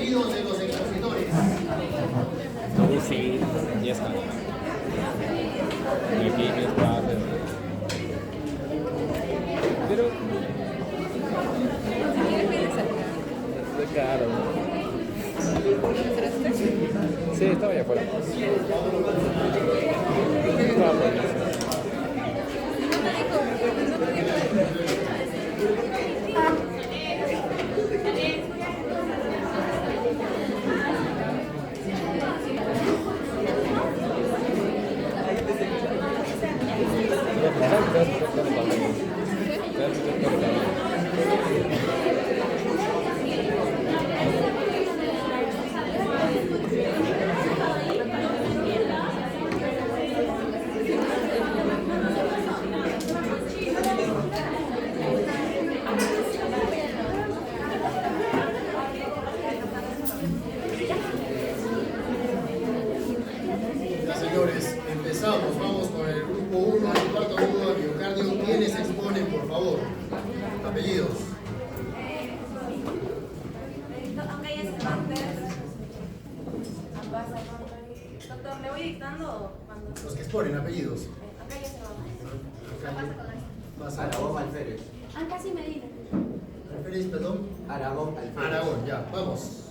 apellidos de los expositores. Sí, ya está. Y aquí mi espacio. Pero. De caro. Sí, estaba allá afuera. Estaba buenísimo. Señores, empezamos. Vamos con el grupo 1, el cuarto nudo de miocardio. ¿Quiénes exponen, por favor? Apellidos. Doctor, ¿le voy dictando cuando? Los que exponen, apellidos. Acá ya se va. Aragón Alférez. Casi Medina. Alférez, perdón. Aragón Alférez. Aragón, ya, vamos.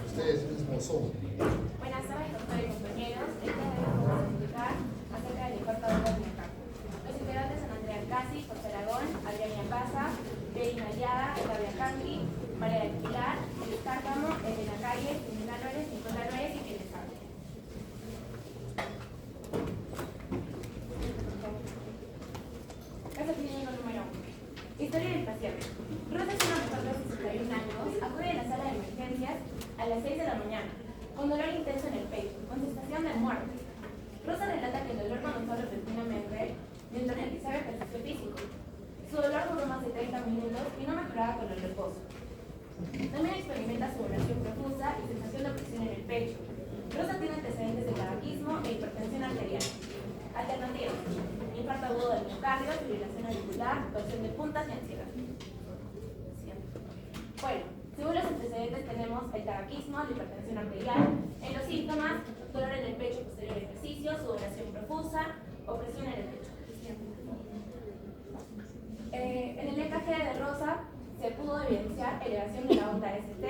Ustedes mismos son. Buenas tardes, doctor y compañeros. Esta vez vamos a explicar acerca del infarto agudo miocardio. Los integrantes son Andrea Casi, José Aragón, Adriana Pasa, Belina Aliada, Flavia Canqui, María del Pilar, Luis Cárcamo, Elena Calle, Jimena Álvarez, Nicolás Álvarez y quienes saben. Caso clínico número 1. Historia del paciente. Rosa es una mujer de 61 años, acude a la sala de emergencias a las 6 de la mañana, con dolor intenso en el pecho, con sensación de muerte. Rosa relata que el dolor comenzó repentinamente mientras realizaba ejercicio físico. Su dolor duró más de 30 minutos y no mejoraba con el reposo. También experimenta sudoración profusa y sensación de presión en el pecho. Rosa tiene antecedentes de tabaquismo e hipertensión arterial. Alternativas: infarto agudo del miocardio, fibrilación auricular, torsión de puntas y ansiedad. Bueno, según los antecedentes tenemos el tabaquismo, la hipertensión arterial. En los síntomas, dolor en el pecho posterior al ejercicio, sudoración profusa, opresión en el pecho. En el EKG de Rosa se pudo evidenciar elevación de la onda ST.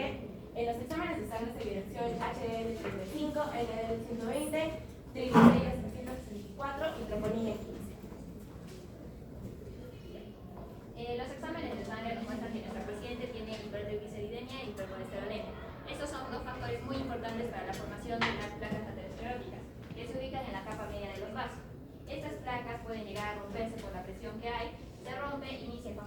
En los exámenes de sangre se evidenció el HDL de 35, LDL de 120, triglicéridos de 164 y troponina 15. Los exámenes de sangre nos muestran que nuestra paciente tiene hipertrigliceridemia y hipercolesterolemia. Estos son dos factores muy importantes para la formación de las placas ateroscleróticas, que se ubican en la capa media de los vasos. Estas placas pueden llegar a romperse por la presión que hay, se rompe, inicia la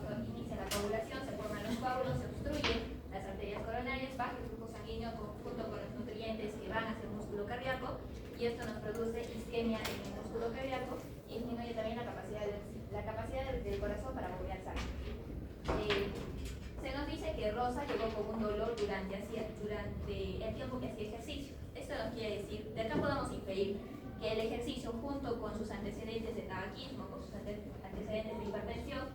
coagulación, se forman los coágulos, se obstruyen las arterias coronarias, baja el flujo sanguíneo junto con los nutrientes que van hacia el músculo cardíaco, y esto nos produce isquemia en el músculo cardíaco y disminuye también la capacidad del corazón para bombear sangre. Se nos dice que Rosa llegó con un dolor durante el tiempo que hacía ejercicio. Esto nos quiere decir, de acá podemos inferir que el ejercicio, junto con sus antecedentes de tabaquismo, con sus antecedentes de hipertensión,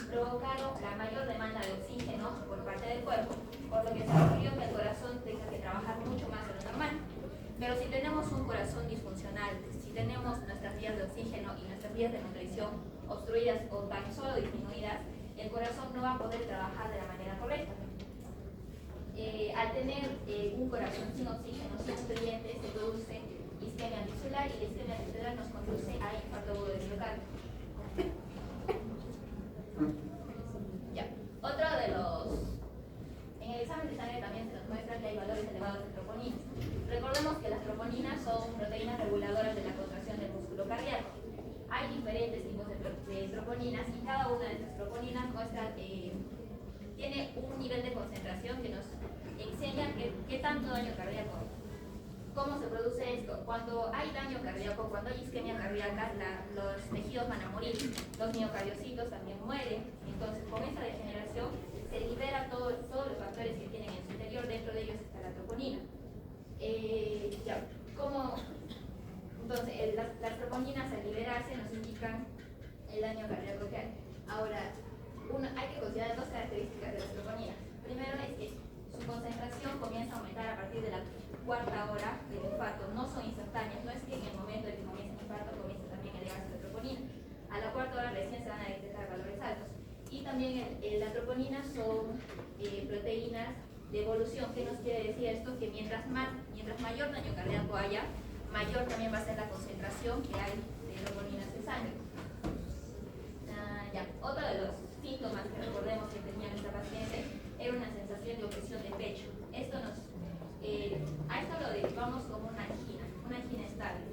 provocaron la mayor demanda de oxígeno por parte del cuerpo, por lo que se requirió que el corazón tenga que trabajar mucho más de lo normal. Pero si tenemos un corazón disfuncional, si tenemos nuestras vías de oxígeno y nuestras vías de nutrición obstruidas o tan solo disminuidas, el corazón no va a poder trabajar de la manera correcta. Al tener un corazón sin oxígeno, sin nutrientes, se produce isquemia tisular, y la isquemia tisular nos conduce a infarto agudo del miocardio. Ya. Otro de los... En el examen de sangre también se nos muestra que hay valores elevados de troponinas. Recordemos que las troponinas son proteínas reguladoras de la contracción del músculo cardíaco. Hay diferentes tipos de troponinas, y cada una de estas troponinas tiene un nivel de concentración que nos enseña qué tanto daño cardíaco hay. ¿Cómo se produce esto? Cuando hay daño cardíaco, cuando hay isquemia cardíaca, los tejidos van a morir, los miocardiocitos también mueren. Entonces, con esta degeneración se libera todos los factores que tienen en su interior. Dentro de ellos está la troponina. Entonces, las troponinas al liberarse nos indican el daño cardíaco que hay. Ahora, hay que considerar dos características de las troponinas. Primero es que su concentración comienza a aumentar a cuarta hora del infarto. No son instantáneas, no es que en el momento de que comienza el infarto comienza también a elevarse la troponina. A la cuarta hora recién se van a detectar valores altos. Y también la troponina son proteínas de evolución. ¿Qué nos quiere decir esto? Que mientras mayor daño cardíaco haya, mayor también va a ser la concentración que hay de troponinas en sangre. Otro de los síntomas que recordemos que tenía nuestra paciente era una sensación de opresión de pecho. A esto lo derivamos como una angina estable.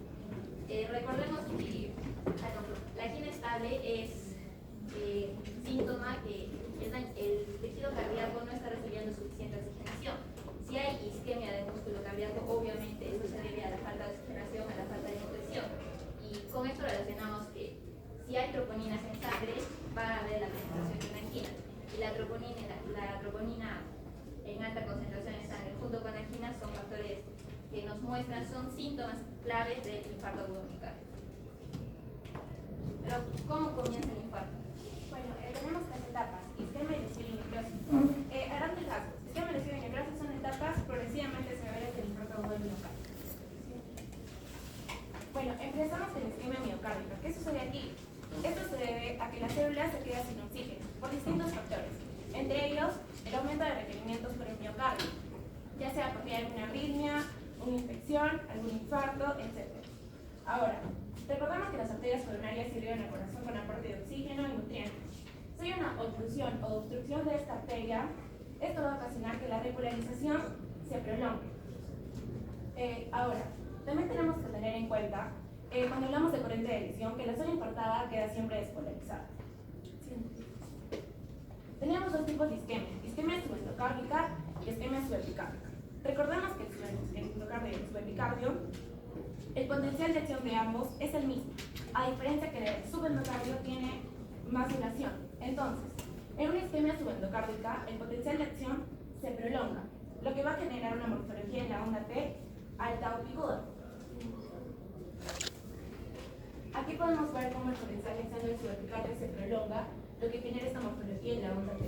Recordemos que la angina estable es síntoma que el tejido cardíaco no está recibiendo suficiente oxigenación. Si hay isquemia del músculo cardíaco, obviamente eso se debe a la falta de oxigenación, a la falta de nutrición. Y con esto relacionamos que si hay troponinas en sangre, va a haber la presentación de una angina. Y la troponina en alta concentración en sangre junto con angina son factores que nos muestran, son síntomas claves del infarto agudo miocardio. Pero, ¿cómo comienza el infarto? Bueno, tenemos tres etapas: isquemia, lesión y necrosis. A grandes rasgos, isquemia, lesión y necrosis son etapas progresivamente severas del infarto agudo miocardio. Bueno, empezamos con la isquemia miocárdica. ¿Qué sucede aquí? Esto se debe a que la célula se queda sin oxígeno por distintos factores, entre ellos el aumento de requerimientos por el miocardio, ya sea porque hay alguna arritmia, una infección, algún infarto, etc. Ahora, recordemos que las arterias coronarias sirven al corazón con aporte de oxígeno y nutrientes. Si hay una oclusión o obstrucción de esta arteria, esto va a ocasionar que la repolarización se prolongue. Ahora, también tenemos que tener en cuenta, cuando hablamos de corriente de lesión, que la zona infartada queda siempre despolarizada. Tenemos dos tipos de isquemia subendocárdica y isquemia subepicárdica. Recordemos que el endocardio y el subepicardio, el potencial de acción de ambos es el mismo, a diferencia que el subendocardio tiene más dilación. Entonces, en una isquemia subendocárdica, el potencial de acción se prolonga, lo que va a generar una morfología en la onda T alta o picuda. Aquí podemos ver cómo el potencial de acción del subepicardio se prolonga, lo que genera esta morfología en la onda T.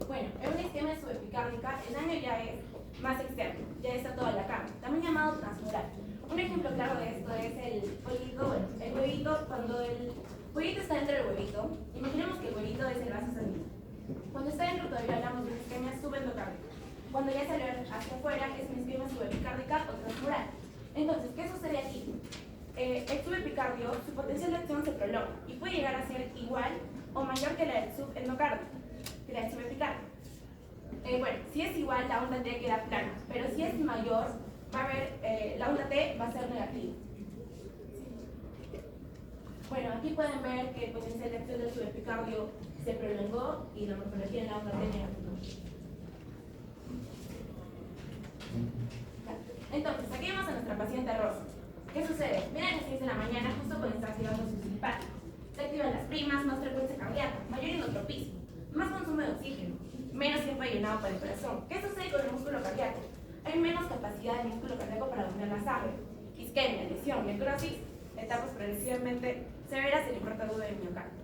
Bueno, en una isquemia subepicárdica, el daño ya es más externo, ya está toda la cama, también llamado transmural. Un ejemplo claro de esto es el pollito. Bueno, el huevito, cuando el pollito está dentro del huevito, imaginemos que el huevito es el vaso sanguíneo. Cuando está dentro todavía hablamos de una isquemia subendocárdica. Cuando ya salió hacia afuera es una isquemia subepicárdica o transmural. Entonces, ¿qué sucede aquí? El subepicardio, su potencial de acción se prolonga y puede llegar a ser igual o mayor que la del subendocardio, que la del subepicardio. Bueno, si es igual, la onda T queda plana, pero si es mayor, va a haber, la onda T va a ser negativa. Bueno, aquí pueden ver que el potencial de acción del subepicardio se prolongó y la morfología en la onda T negativa. Entonces, aquí vemos a nuestra paciente Rosa. ¿Qué sucede? Viene a las 6 de la mañana justo cuando está activando su simpático. Se activan las primas, más frecuencia cardíaca, mayor inotropismo, más consumo de oxígeno, menos tiempo llenado para el corazón. ¿Qué sucede con el músculo cardíaco? Hay menos capacidad del músculo cardíaco para bombear la sangre. Isquemia, lesión, necrosis, etapas progresivamente severas del infarto agudo del miocardio.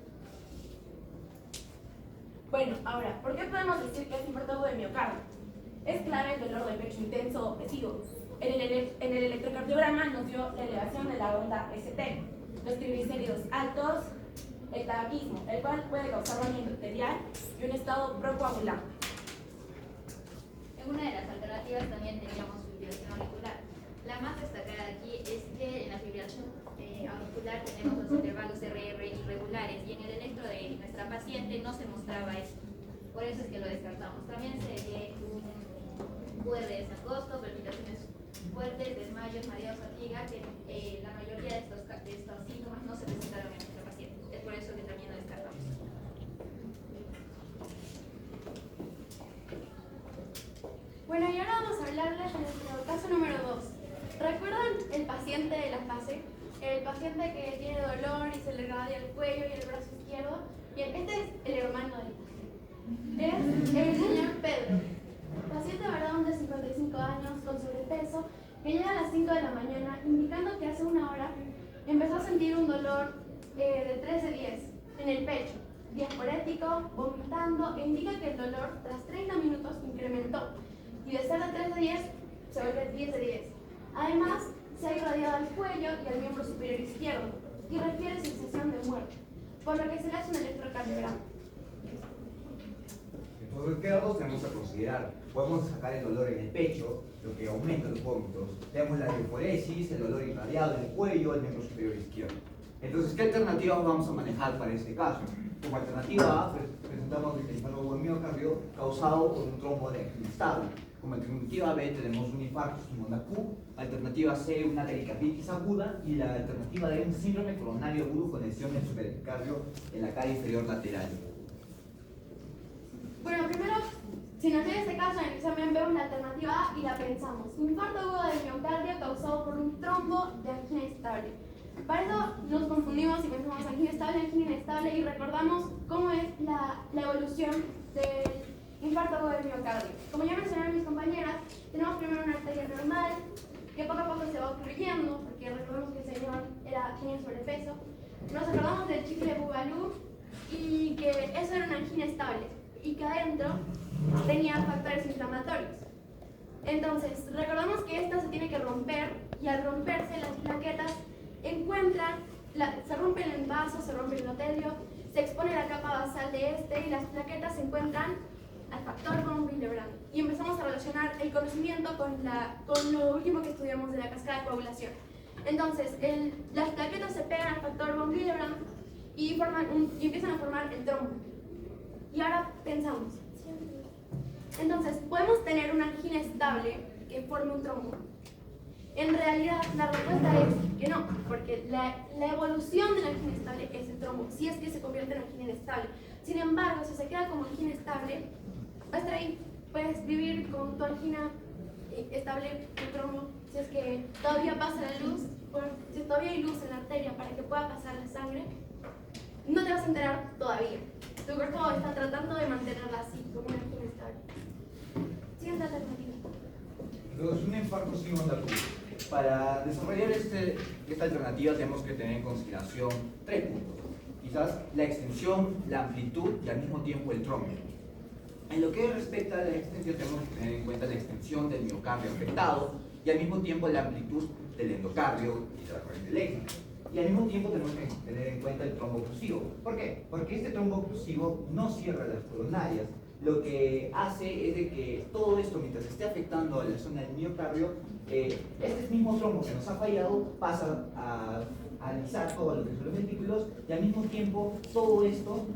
Bueno, ahora, ¿por qué podemos decir que es infarto agudo del miocardio? Es clave el dolor del pecho intenso o opresivo. En el electrocardiograma nos dio la elevación de la onda ST, los triglicéridos altos, el tabaquismo, el cual puede causar daño arterial y un estado procoagulante. En una de las alternativas también teníamos fibrilación auricular. La más destacada aquí es que en la fibrilación auricular tenemos los intervalos RR irregulares y en el electro de nuestra paciente no se mostraba esto. Por eso es que lo descartamos. También se ve un QR desangosto, palpitaciones fuertes, desmayos, mareos, fatiga, que la mayoría de estos síntomas no se presentaron en nuestra paciente. Es por eso que también lo descartamos. Bueno, y ahora vamos a hablarles de nuestro caso número 2. ¿Recuerdan el paciente de la fase? El paciente que tiene dolor y se le radia el cuello y el brazo izquierdo. Bien, este es el hermano del paciente. Es el señor Pedro, paciente varón de 55 años con sobrepeso, que llega a las 5 de la mañana, indicando que hace una hora empezó a sentir un dolor de 13-10 en el pecho, diaporético, vomitando, e indica que el dolor tras 30 minutos incrementó y y de ser de 3 de 10 se vuelve 10 de 10. Además, se ha irradiado al cuello y al miembro superior izquierdo y refiere sensación de muerte, por lo que se le hace un electrocardiograma. Entonces, ¿qué datos tenemos a considerar? Podemos sacar el dolor en el pecho, lo que aumenta los vómitos. Tenemos la diuresis, el dolor irradiado en el cuello, el miembro superior izquierdo. Entonces, ¿qué alternativas vamos a manejar para este caso? Como alternativa A, presentamos el infarto del miocardio causado por un trombo de inestable. Como alternativa B, tenemos un infarto sin onda Q. Alternativa C, una pericarditis aguda. Y la alternativa D, un síndrome coronario agudo con lesión del supericardio en la cara inferior lateral. Bueno, primero, si nos llega este caso en el examen, vemos la alternativa A y la pensamos. Infarto agudo del miocardio causado por un trombo de angina estable. Para eso nos confundimos y pensamos angina estable y recordamos cómo es la evolución del infarto agudo del miocardio. Como ya mencionaron mis compañeras, tenemos primero una arteria normal que poco a poco se va ocluyendo, porque recordemos que el señor tenía sobrepeso. Nos acordamos del chicle Bugalú y que eso era una angina estable y que adentro tenía factores inflamatorios. Entonces, recordamos que esta se tiene que romper y al romperse las plaquetas se rompe el vaso, se rompe el endotelio, se expone la capa basal de este y las plaquetas se encuentran al factor von Willebrand. Y empezamos a relacionar el conocimiento con lo último que estudiamos de la cascada de coagulación. Entonces, las plaquetas se pegan al factor von Willebrand y empiezan a formar el trombo. Y ahora pensamos. Entonces, ¿podemos tener una angina estable que forme un trombo? En realidad, la respuesta es que no, porque la evolución de la angina estable es el trombo, si es que se convierte en angina inestable. Sin embargo, si se queda como angina estable, va a estar ahí. Puedes vivir con tu angina estable, tu trombo, si es que todavía pasa la luz, si todavía hay luz en la arteria para que pueda pasar la sangre, no te vas a enterar todavía. Tu cuerpo está tratando de mantenerla así, como una angina estable. Siguiente alternativa. Entonces, un infarto sin onda Q. Para desarrollar esta alternativa tenemos que tener en consideración 3 puntos. Quizás la extensión, la amplitud y al mismo tiempo el trombo. En lo que respecta a la extensión tenemos que tener en cuenta la extensión del miocardio afectado y al mismo tiempo la amplitud del endocardio y de la corriente eléctrica. Y al mismo tiempo tenemos que tener en cuenta el trombo oclusivo. ¿Por qué? Porque este trombo oclusivo no cierra las coronarias. Lo que hace es de que todo esto, mientras esté afectando a la zona del miocardio, este mismo trombo que nos ha fallado pasa a alisar todo lo que son los ventrículos y al mismo tiempo todo esto,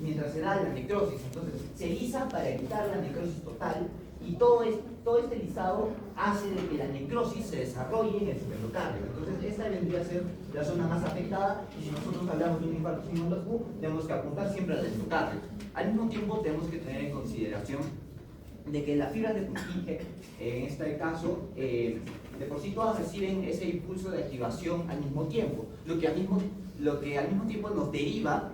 mientras se da la necrosis, entonces se lisa para evitar la necrosis total y todo este lisado hace de que la necrosis se desarrolle en el endocardio. Entonces esta vendría a ser la zona más afectada y si nosotros hablamos de un infarto sin onda Q, tenemos que apuntar siempre al endocardio. Al mismo tiempo tenemos que tener en consideración de que las fibras de Purkinje, en este caso, de por sí todas reciben ese impulso de activación al mismo tiempo, lo que al mismo tiempo nos deriva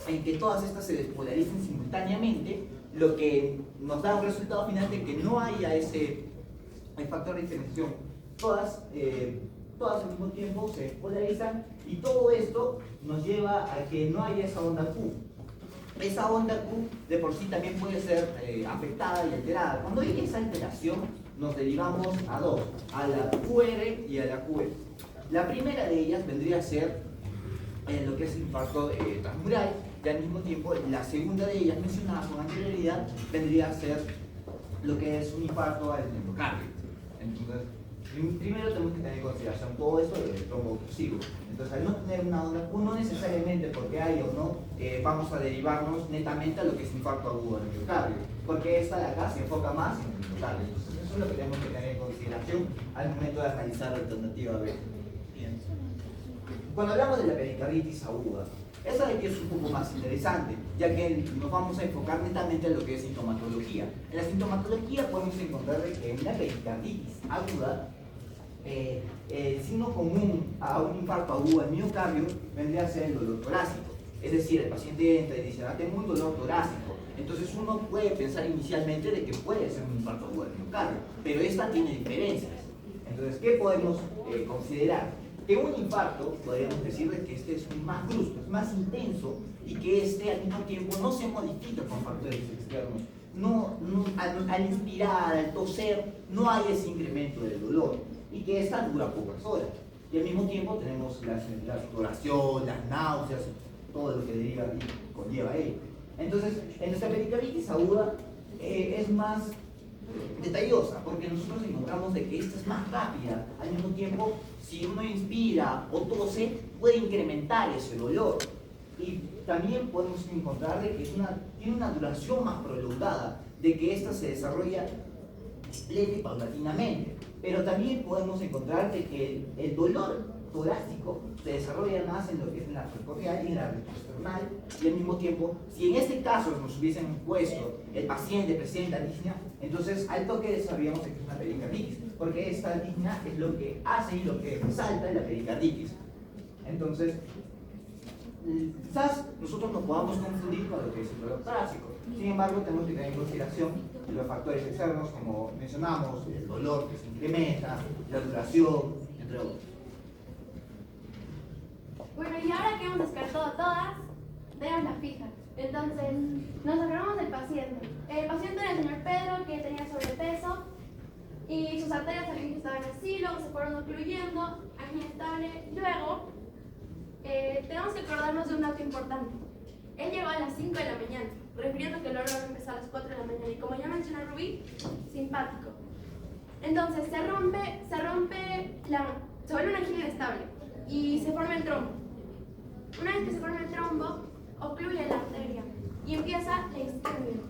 en que todas estas se despolaricen simultáneamente, lo que nos da un resultado final de que no haya ese factor de diferenciación. Todas al mismo tiempo se despolarizan y todo esto nos lleva a que no haya esa onda Q. Esa onda Q de por sí también puede ser afectada y alterada. Cuando hay esa alteración, nos derivamos a dos, a la QR y a la QE. La primera de ellas vendría a ser lo que es el infarto transmural, y al mismo tiempo la segunda de ellas, mencionada con anterioridad, vendría a ser lo que es un infarto al endocardio. Entonces, primero tenemos que tener en consideración todo esto del trombo oclusivo. Entonces, al no tener una onda Q, no necesariamente porque hay o no, vamos a derivarnos netamente a lo que es infarto agudo del miocardio, porque esta de acá se enfoca más en el miocardio. Entonces, eso es lo que tenemos que tener en consideración al momento de analizar la alternativa B. Bien. Cuando hablamos de la pericarditis aguda, esa de aquí es un poco más interesante, ya que nos vamos a enfocar netamente en lo que es sintomatología. En la sintomatología podemos encontrar que en la pericarditis aguda, el signo común a un infarto agudo al miocardio vendría a ser el dolor torácico. Es decir, el paciente entra y dice, tengo un dolor torácico. Entonces uno puede pensar inicialmente de que puede ser un infarto agudo al miocardio, pero esta tiene diferencias. Entonces, ¿qué podemos considerar? Que un infarto, podríamos decir que este es más brusco, es más intenso y que este al mismo tiempo no se modifica con factores externos. Al inspirar, al toser, no hay ese incremento del dolor y que esta dura pocas horas. Y al mismo tiempo tenemos la sudoración, las náuseas, todo lo que deriva y conlleva ello. Entonces, en nuestra pericarditis aguda es más detallosa, porque nosotros encontramos de que esta es más rápida. Al mismo tiempo, si uno inspira o tose, puede incrementar ese dolor. Y también podemos encontrar de que tiene una duración más prolongada, de que esta se desarrolla leve y paulatinamente. Pero también podemos encontrar de que el dolor torácico se desarrolla más en lo que es la precordial y la retroesternal, y al mismo tiempo, si en este caso nos hubiesen puesto el paciente presenta disnea, entonces al toque desarrollamos que es una pericarditis, porque esta disnea es lo que hace y lo que resalta la pericarditis. Entonces, quizás nosotros nos podamos confundir con lo que es el dolor torácico. Sin embargo, tenemos que tener en consideración los factores externos, como mencionamos, el dolor que se incrementa, la duración, entre otros. Bueno, y ahora que hemos descartado todas, tenemos la fija. Entonces, nos acordamos del paciente. El paciente era el señor Pedro, que tenía sobrepeso y sus arterias al inicio estaban así, luego se fueron ocluyendo, aquí inestable. Luego, tenemos que acordarnos de un dato importante. Él llegó a las 5 de la mañana, refiriendo que el órgano empezó a las 4 de la mañana. Y como ya mencionó Rubí, simpático. Entonces, se vuelve una angina inestable y se forma el trombo. Una vez que se forma el trombo, ocluye la arteria y empieza la isquemia.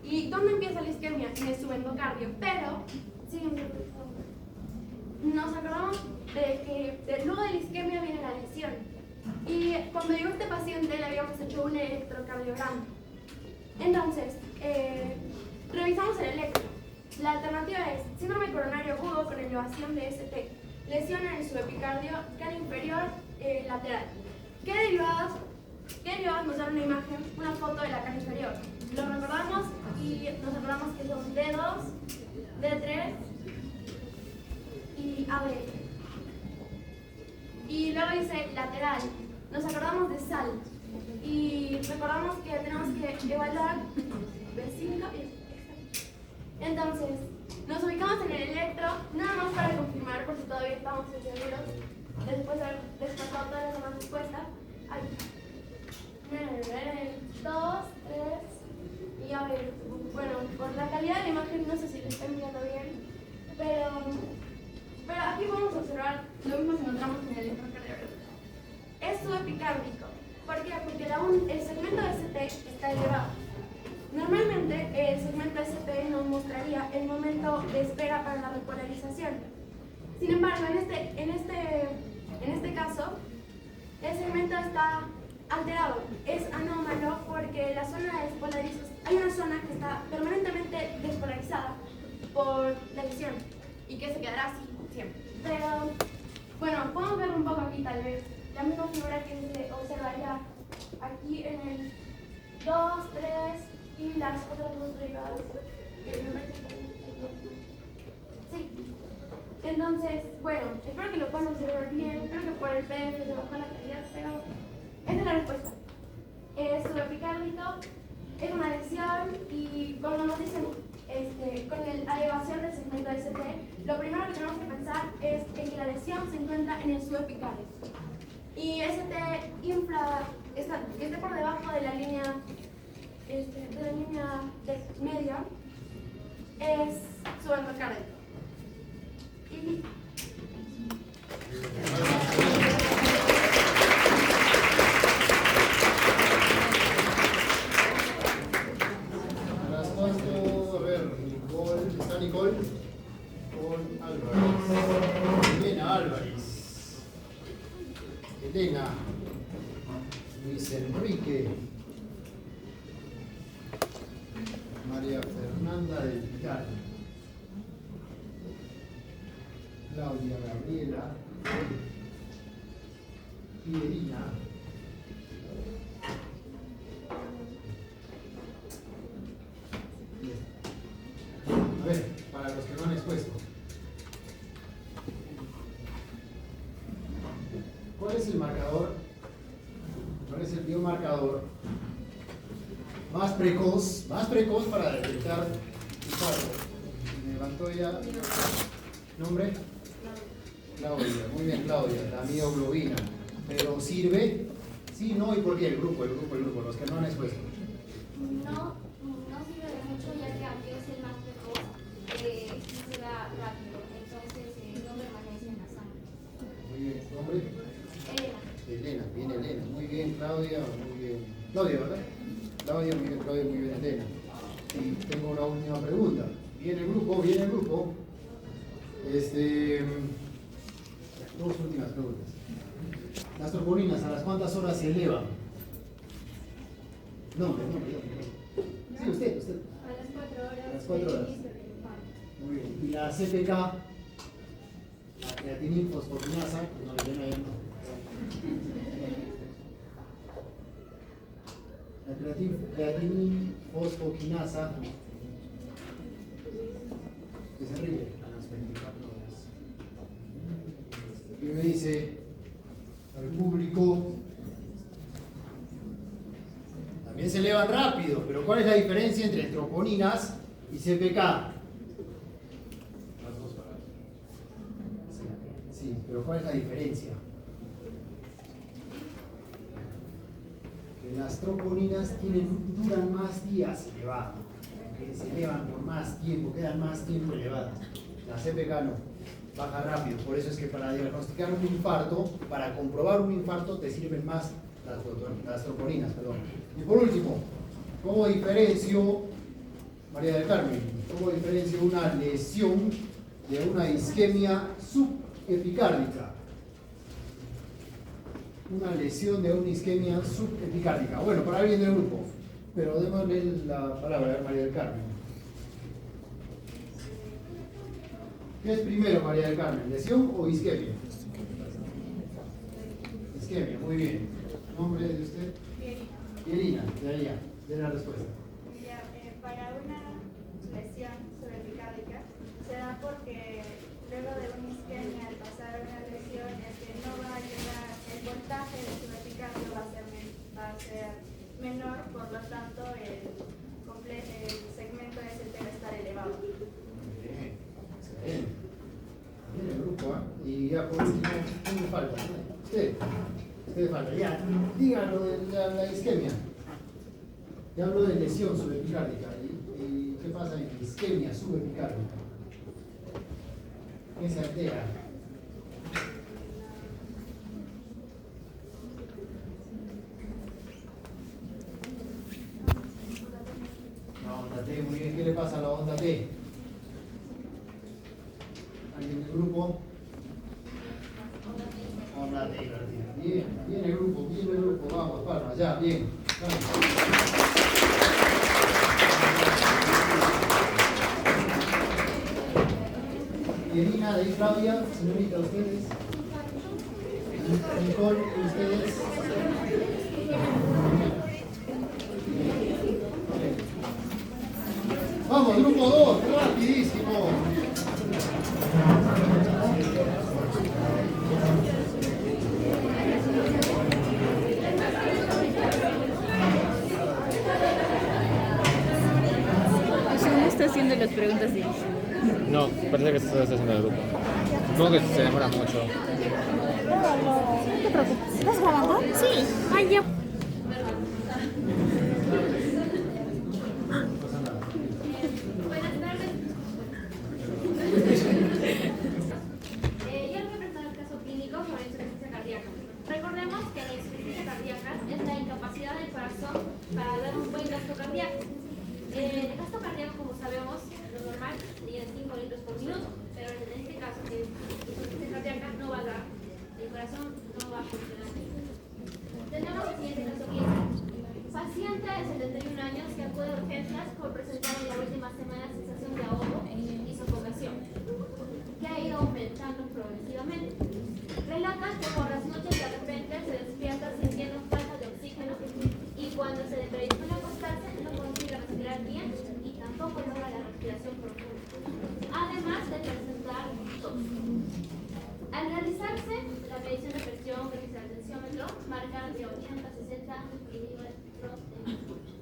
¿Y dónde empieza la isquemia? En el subendocardio. Pero, nos acordamos de que luego de la isquemia viene la lesión. Y cuando llegó este paciente le habíamos hecho un electrocardiograma. Entonces, revisamos el electro. La alternativa es síndrome coronario agudo con elevación de ST, lesión en el subepicardio, cara inferior lateral. ¿Qué derivados nos dan una imagen, una foto de la cara inferior? Lo recordamos y nos acordamos que son D2, D3 y AB. Y luego dice lateral. Nos acordamos de sal y recordamos que tenemos que evaluar B5 y entonces nos ubicamos en el electro, nada más para confirmar por si todavía estamos inseguros después de haber descartado todas las demás respuestas. 2, 3 y a ver, bueno, por la calidad de la imagen no sé si lo están viendo bien, pero aquí podemos observar lo mismo que encontramos en el electrocardiograma. Es subepicárdico. ¿Por qué? Porque el segmento ST está elevado. Normalmente el segmento ST nos mostraría el momento de espera para la repolarización. Sin embargo, en este caso, el segmento está alterado. Es anómalo porque la zona de despolarización, hay una zona que está permanentemente despolarizada por la lesión y que se quedará así siempre. Pero, bueno, podemos ver un poco aquí tal vez la misma figura que se observaría aquí en el 2, 3 y las otras dos derivadas. Sí. Entonces, bueno, espero que lo puedan observar bien. Creo que por el PDF se bajó la calidad, pero esa es la respuesta. Es subepicárdico, es una lesión y como nos dicen, con la elevación del segmento ST, lo primero que tenemos que pensar es en que la lesión se encuentra en el subepicardio. Y ST infla, que esté por debajo de la línea media, es subendocardio. Y Las paso, a ver, Nicole, ¿está Nicole? Con Álvarez. Elena Álvarez. Elena. Luis Enrique. María Fernanda del Pilar. Claudia Gabriela. Irina. A ver, para los que no han expuesto. ¿Cuál es el marcador? ¿Cuál es el biomarcador precoz para detectar infarto. Me levantó ya. ¿Nombre? Claudia, muy bien Claudia, la mioglobina. ¿Pero sirve? Sí, no, ¿y por qué? El grupo, los que no han expuesto. No sirve de mucho, ya que aunque es el más precoz, se da rápido, entonces no permanece en la sangre. Muy bien, ¿nombre? Elena, bien Elena, muy bien Claudia, muy bien. Claudia, ¿verdad? Claudia, muy bien Elena. Y tengo una última pregunta. Viene el grupo. Dos últimas preguntas. Las troponinas, ¿a las cuántas horas se elevan? No. Sí, usted. A las 4 horas. A las 4 horas. Muy bien. Y la CPK, la creatinina fosfokinasa, no le den ahí. La creatinina fosfokinasa, que se ríe a las 24 horas. Y me dice al público, también se elevan rápido, pero ¿cuál es la diferencia entre troponinas y CPK? Las dos paradas. Sí, pero ¿cuál es la diferencia? Que las troponinas duran más días elevadas, que se elevan por más tiempo, quedan más tiempo elevadas. La CPK no, baja rápido, por eso es que para diagnosticar un infarto, para comprobar un infarto, te sirven más las troponinas. Y por último, ¿cómo diferencio, María del Carmen, cómo diferencio una lesión de una isquemia subepicárdica? Una lesión de una isquemia subepicárdica. Bueno, para alguien del grupo, pero démosle la palabra a María del Carmen. ¿Qué es primero, María del Carmen? ¿Lesión o isquemia? Isquemia, muy bien. ¿Nombre de usted? Irina, de allá, de la respuesta. Para una lesión subepicárdica se da porque luego de una isquemia, al pasar una lesión, no va a llegar, el voltaje del subepicardio va a ser menor, por lo tanto el segmento ST va a estar elevado. Bien, excelente. Bien el grupo, ¿eh? Y ya por último, ¿quién me falta? Usted falta. Ya, díganlo de la isquemia. Ya hablo de lesión subepicárdica. ¿Y qué pasa en isquemia subepicárdica? ¿Qué se altera? La onda T, muy bien. ¿Qué le pasa a la onda T? ¿Alguien del grupo? Onda T, invertida. Bien el grupo, vamos, palmas, ya, bien. Vamos. Irina, de ahí Claudia, señorita, ustedes. Nicole, ustedes. Vamos, grupo 2, rapidísimo. ¿No está haciendo las preguntas dirigidas? No, parece que se está haciendo el grupo. Supongo que se demora mucho. No te preocupes. ¿Estás grabando? Sí. Ay, ya. Buenas tardes. Yo les voy a presentar el caso clínico sobre insuficiencia cardíaca. Recordemos que la insuficiencia cardíaca es la incapacidad del corazón para dar un buen gasto cardíaco. El gasto cardíaco, como sabemos, lo normal sería 5 litros por minuto, pero en este caso, que insuficiencia cardíaca no va a dar, el corazón no va a funcionar. Tenemos el siguiente caso clínico. Paciente de 71 años que acude a urgencias por presentar en la última semana sensación de ahogo y sofocación, que ha ido aumentando progresivamente. Relata que por las noches de repente se despierta sintiendo falta de oxígeno y cuando se predispone a acostarse no consigue respirar bien y tampoco logra la respiración profunda, además de presentar tos. Al realizarse la medición de presión gracias al tensiómetro, marca de 80 a 60 milímetros de mercurio.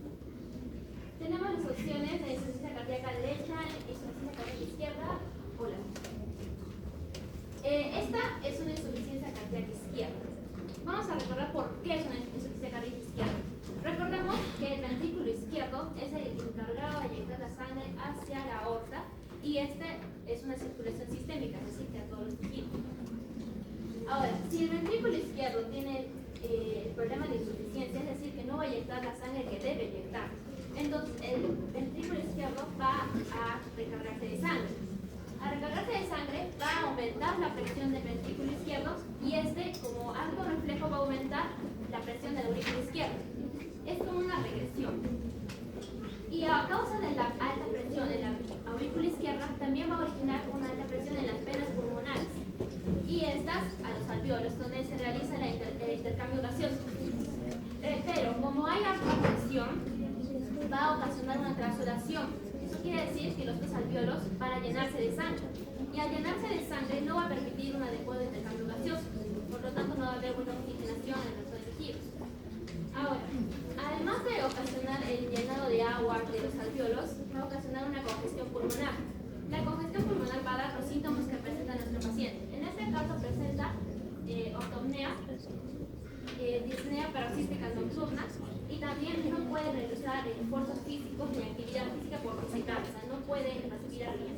Vamos a recordar por qué es una insuficiencia cardíaca izquierda. Recordemos que el ventrículo izquierdo es el encargado de inyectar la sangre hacia la aorta y este es una circulación sistémica, es decir, que a todos los tejidos. Ahora, si el ventrículo izquierdo tiene el problema de insuficiencia, es decir, que no va a inyectar la sangre que debe inyectar, entonces el ventrículo izquierdo va a recargarse de sangre. Al recargarse de sangre va a aumentar la presión del ventrículo izquierdo y este, como acto reflejo, va a aumentar la presión del aurículo izquierdo. Es como una regresión. Y a causa de la alta presión en la aurícula izquierda, también va a originar una alta presión en las venas pulmonares y estas a los alvéolos, donde se realiza el intercambio gaseoso. Pero como hay alta presión, va a ocasionar una transudación. Eso quiere decir que los dos alvéolos van a llenarse de sangre. Y al llenarse de sangre no va a permitir un adecuado intercambio gaseoso. Por lo tanto, no va a haber una oxigenación en los tejidos. Ahora, además de ocasionar el llenado de agua de los alvéolos, va a ocasionar una congestión pulmonar. La congestión pulmonar va a dar los síntomas que presenta nuestro paciente. En este caso presenta ortopnea, disnea paroxística nocturna y también no puede realizar esfuerzos físicos ni actividad física por se cansa, no puede respirar bien.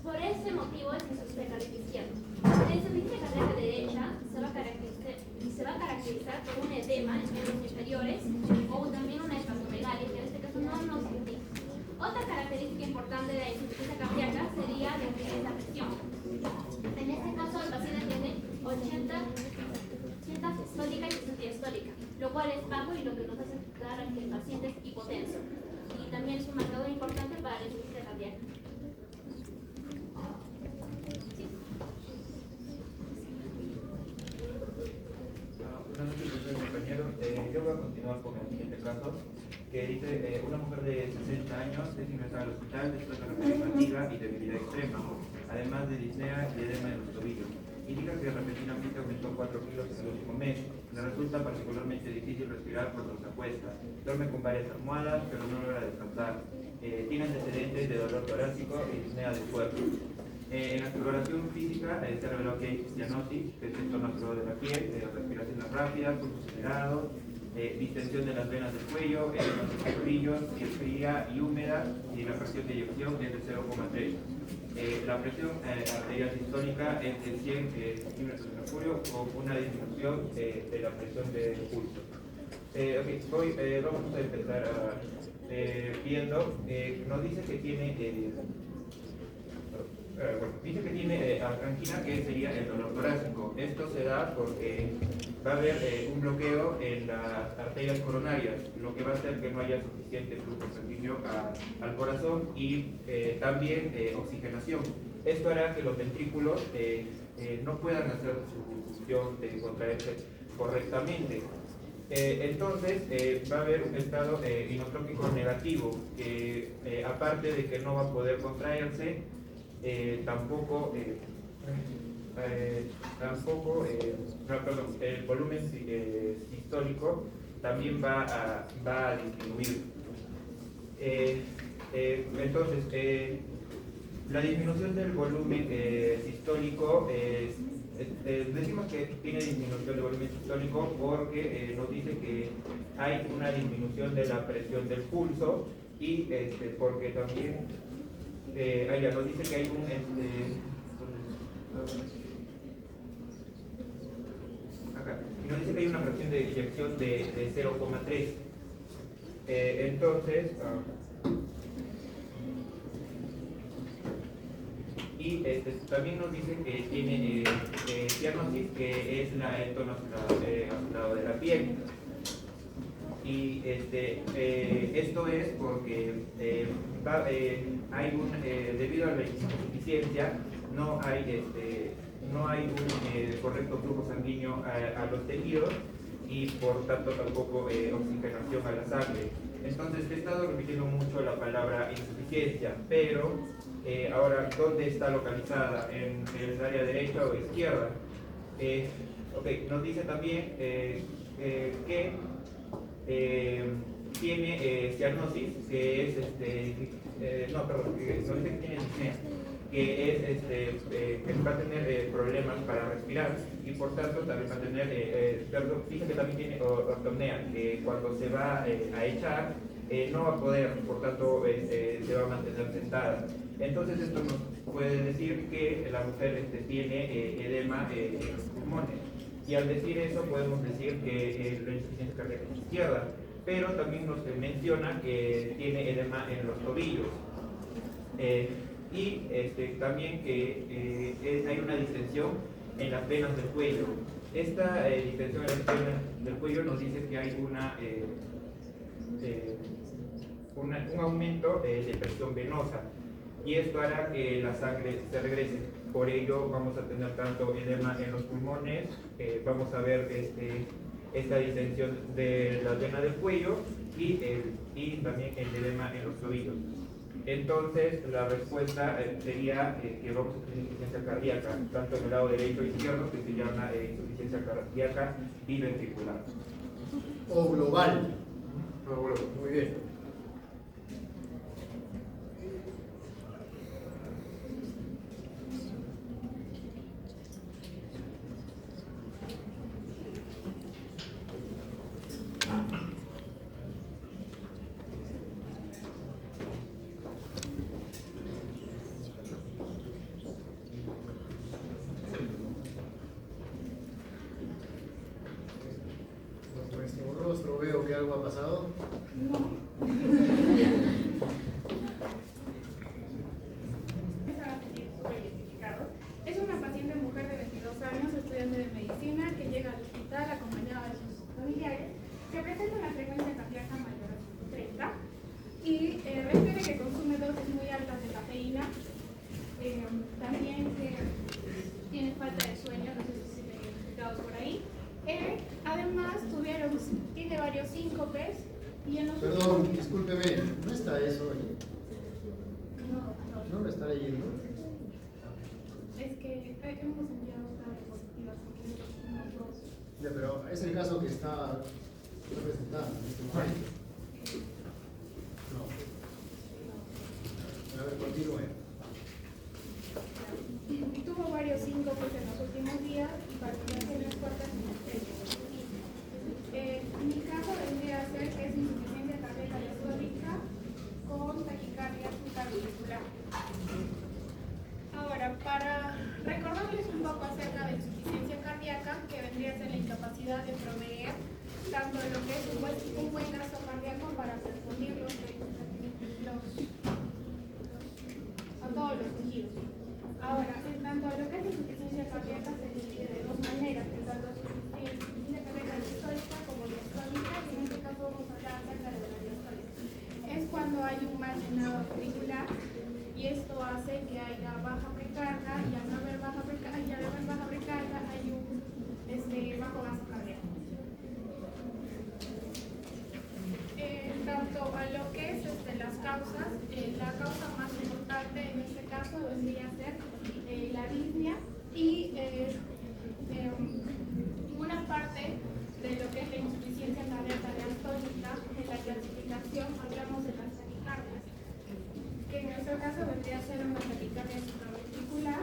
Por ese motivo es insuficiencia cardíaca izquierda. La insuficiencia cardíaca derecha se va a caracterizar por un edema en miembros inferiores o también una hepatomegalia, que en este caso no nos indica. Otra característica importante de la insuficiencia cardíaca sería lo que es la presión. En este caso el paciente tiene 80 sistólica y 60 diastólica, lo cual es bajo y lo que nos hace dar que el paciente es hipotenso. Y también es un marcador importante para la insuficiencia cardíaca. Buenas noches, profesor, compañero. Yo voy a continuar con el siguiente caso, que dice, una mujer de 60 años es ingresada al hospital después de una fatiga y debilidad extrema, además de disnea y edema de los tobillos. Indica que repentinamente aumentó 4 kilos en el último mes. Le resulta particularmente difícil respirar cuando se acuesta. Duerme con varias almohadas, pero no logra descansar. Tiene antecedentes de dolor torácico y disnea del cuerpo. En la exploración física se reveló que hay cianosis, que es esto natural de la piel, respiraciones rápidas, pulso acelerado, distensión de las venas del cuello, edema de los tobillos, piel fría y húmeda, y la presión de eyección es de 0,3. La presión arterial sistólica es de 100 centímetros de mercurio con una disminución de la presión del pulso. Vamos a empezar viendo, nos dice que tiene dice que tiene angina, que sería el dolor torácico. Esto se da porque va a haber un bloqueo en las arterias coronarias, lo que va a hacer que no haya suficiente flujo sanguíneo al corazón y también oxigenación. Esto hará que los ventrículos no puedan hacer su función de contraerse correctamente. Entonces va a haber un estado inotrópico negativo, que aparte de que no va a poder contraerse, el volumen sistólico también va a disminuir. Entonces, la disminución del volumen sistólico, decimos que tiene disminución del volumen sistólico porque nos dice que hay una disminución de la presión del pulso y porque también ya nos dice que hay un y nos dice que hay una fracción de eyección de 0,3. Entonces y también nos dice que tiene cianosis, que es el tono azulado de la piel. Y esto es porque debido a la insuficiencia no hay un correcto flujo sanguíneo a los tejidos y por tanto tampoco oxigenación a la sangre. Entonces he estado repitiendo mucho la palabra insuficiencia, pero ahora, ¿dónde está localizada? ¿En el área derecha o izquierda? Nos dice también que tiene cianosis, que es, no, perdón, que nos dice que tiene disnea, que es, que va a tener problemas para respirar y por tanto también va a tener, perdón, dice que también tiene ortopnea, que cuando se va a echar no va a poder, por tanto se va a mantener sentada. Entonces esto nos puede decir que la mujer tiene edema en los pulmones. Y al decir eso podemos decir que la insuficiencia cardíaca es izquierda, pero también nos menciona que tiene edema en los tobillos. Y también que hay una distensión en las venas del cuello. Esta distensión en las venas del cuello nos dice que hay un aumento de presión venosa y esto hará que la sangre se regrese. Por ello vamos a tener tanto edema en los pulmones, vamos a ver esta distensión de la vena del cuello y también el edema en los tobillos. Entonces la respuesta sería que vamos a tener insuficiencia cardíaca, tanto en el lado derecho e izquierdo, que se llama insuficiencia cardíaca biventricular. O global. Muy bien. Por nuestro rostro veo que algo ha pasado. Es una paciente mujer de 22 años, estudiante de medicina, que llega al hospital acompañada de sus familiares, que presenta una frecuencia cardíaca mayor a 30 y refiere que consume dosis muy altas de cafeína, también que tiene falta de sueño, no sé si se me ha explicado por ahí. Además, tiene varios síncopes y en los Perdón, discúlpeme, ¿no está eso ahí? ¿No lo está leyendo? Es que hemos enviado una diapositiva, así que unos dos. Ya, pero es el caso que está presentando en este momento. No. A ver, continúe. Tuvo varios síncopes en los últimos días y palpitaciones fuertes en el pecho. Mi caso vendría a ser que es insuficiencia cardíaca diastólica con taquicardia supraventricular. Ahora, para recordarles un poco acerca de insuficiencia cardíaca, que vendría a ser la incapacidad de proveer tanto de lo que es un buen gasto cardíaco para perfundir a todos los tejidos. Ahora, en tanto a lo que es insuficiencia cardíaca se divide de dos maneras, que tanto insuficiencia cardíaca distólica como diastólica, y en este caso vamos a hablar acerca de la diastólica. Es cuando hay un mal llenado auricular y esto hace que haya baja precarga y al no haber baja precarga hay un bajo gasto cardíaco. En tanto a lo que es las causas, la causa más importante en este caso vendría a ser la arritmia y una parte de lo que es la insuficiencia cardíaca diastólica. En la clasificación hablamos de las taquicardias, que en nuestro caso vendría a ser una taquicardia supraventricular.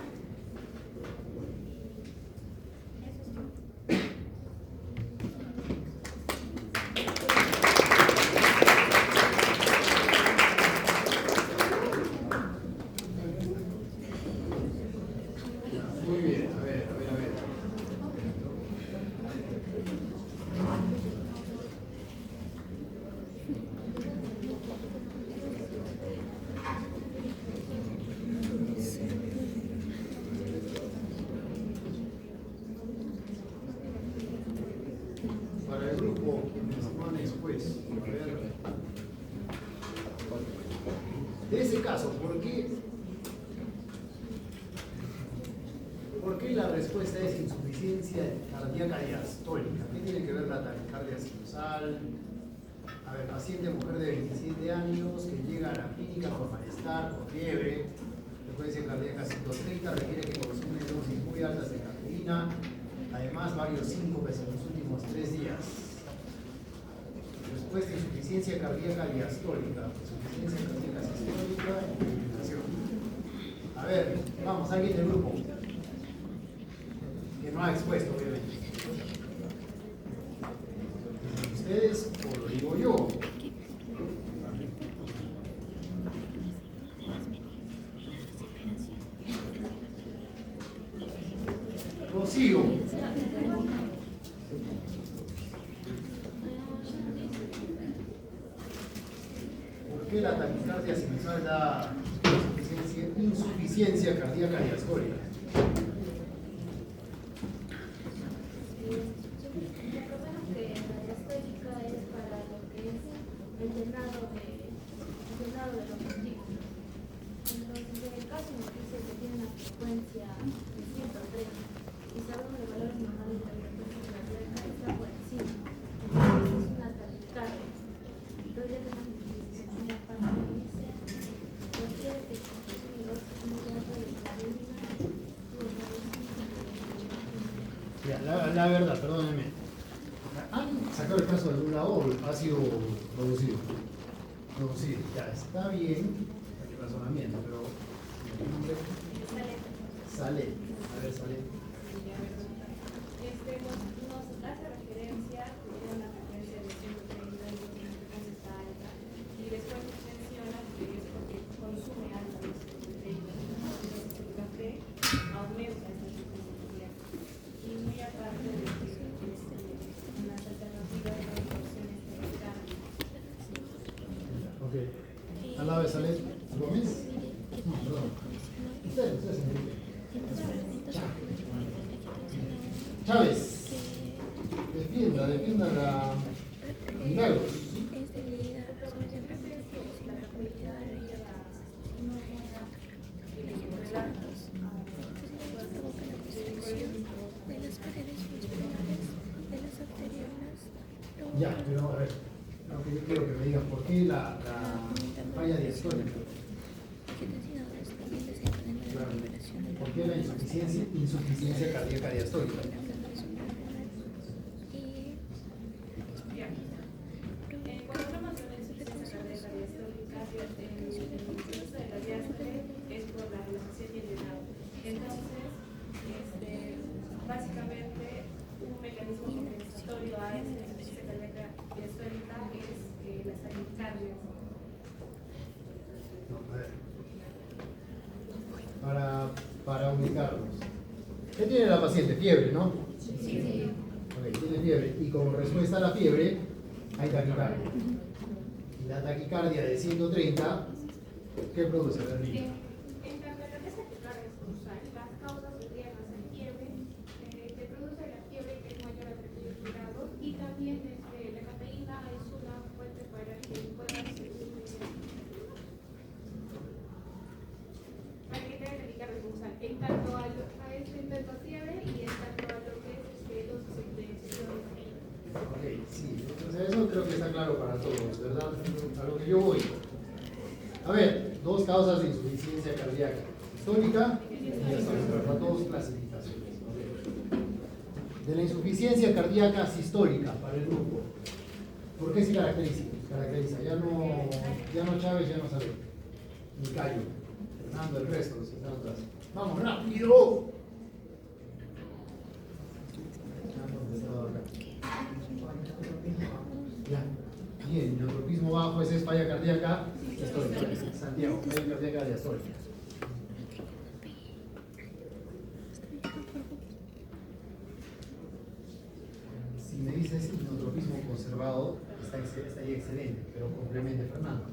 Muy bien, a ver. Para el grupo, pues, a ver. De ese caso, ¿por qué la respuesta es insuficiencia cardíaca diastólica? ¿Qué tiene que ver la taquicardia sinusal? A ver, paciente mujer de 27 años que llega a la clínica con malestar, con fiebre, frecuencia cardíaca 130, requiere que consume dosis muy altas de cafeína, además varios síncopes en los últimos 3 días. respuesta a insuficiencia cardíaca diastólica. Insuficiencia cardíaca sistólica y fibrilación. A ver, vamos, alguien del grupo que no ha expuesto, obviamente. ¿Ustedes o lo digo yo? Rocío. ¿Por qué la taquicardia sinusal da insuficiencia cardíaca diastólica? Recordemos que la diastólica es para lo que es el llenado de los ventículos. Entonces, en el caso en el que dice que tiene una frecuencia de 130 y sabemos los valores normales de la frecuencia cardíaca está por encima, entonces es una taquicardia. Entonces ya tenemos una parte que dice cualquier exposición de dosis muy alta de cafeína Ya, la verdad, perdónenme. ¿Han sacado el caso de algún lado o ha sido producido? Producido, ya está bien el razonamiento, pero ¿el nombre? Sale. A ver, Sale. nos hace referencia a una frecuencia de 130 y la frecuencia está alta, y después nos menciona que es porque consume alta dosis de proteína. Entonces el café aumenta esta frecuencia cardíaca. Y muy aparte de que las alternativas de opciones de carne. Ok. Al lado de Sale. ¿Gómez? No, perdón. Ustedes, señorita. Chávez, defienda la Milagros. Ya, pero a ver, lo que yo quiero que me digan, ¿por qué la falla diastólica? Claro. ¿Por qué la insuficiencia cardíaca diastólica? Cuando hablamos de una insuficiencia cardíaca diastólica, el proceso de la diástole es por la relajación y el llenado. Entonces, básicamente, un mecanismo compensatorio a esta insuficiencia cardíaca diastólica es las taquicardias. No, a ver. Para ubicarnos. ¿Qué tiene la paciente? Fiebre, ¿no? Sí. Ok, tiene fiebre. Y como respuesta a la fiebre, hay taquicardia. Y la taquicardia de 130, ¿qué produce? En cuanto a lo que es taquicardia sinusal, las causas serían la fiebre, que produce la fiebre que es mayor a 38 grados, y también la cafeína es una fuente para que pueda seguir para que tenga taquicardia sinusal. En tanto a fiebre y en tanto a lo que es dosis de cafeína. Ok, sí. Entonces eso creo que está claro para todos, ¿verdad? A lo que yo voy. A ver, dos causas de insuficiencia cardíaca. Histórica y diastólica, ¿verdad? Dos clasificaciones. Okay. De la insuficiencia cardíaca sistólica para el grupo. ¿Por qué se caracteriza? Ya no Chávez, ya no sabe. Ni Cayo. Fernando, el resto, los que están atrás. ¡Vamos, rápido! Ya. Bien, neutropismo bajo, esa es falla cardíaca diastólica. Santiago, falla cardíaca diastólica. Si me dices neutropismo conservado, está ahí excelente, pero complemente, Fernando.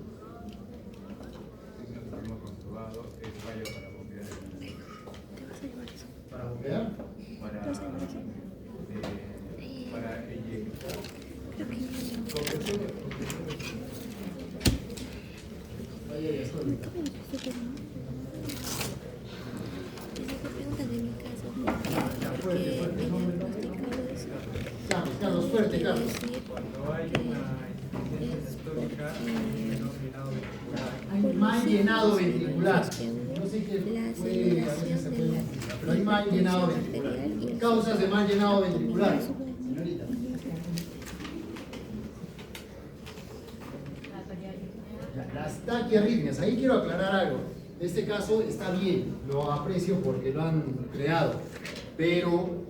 El neutropismo conservado es fallo para bombear. ¿Para bombear? Para inyectar. Falla diastólica. Carlos, fuerte, Carlos. Cuando hay una insuficiencia diastólica, Hay mal llenado ventricular. No sé qué puede, a veces se puede, pero hay mal llenado ventricular. Causas de mal llenado ventricular. Señorita. taquiarritmias. Ahí quiero aclarar algo. Este caso está bien, lo aprecio porque lo han creado, pero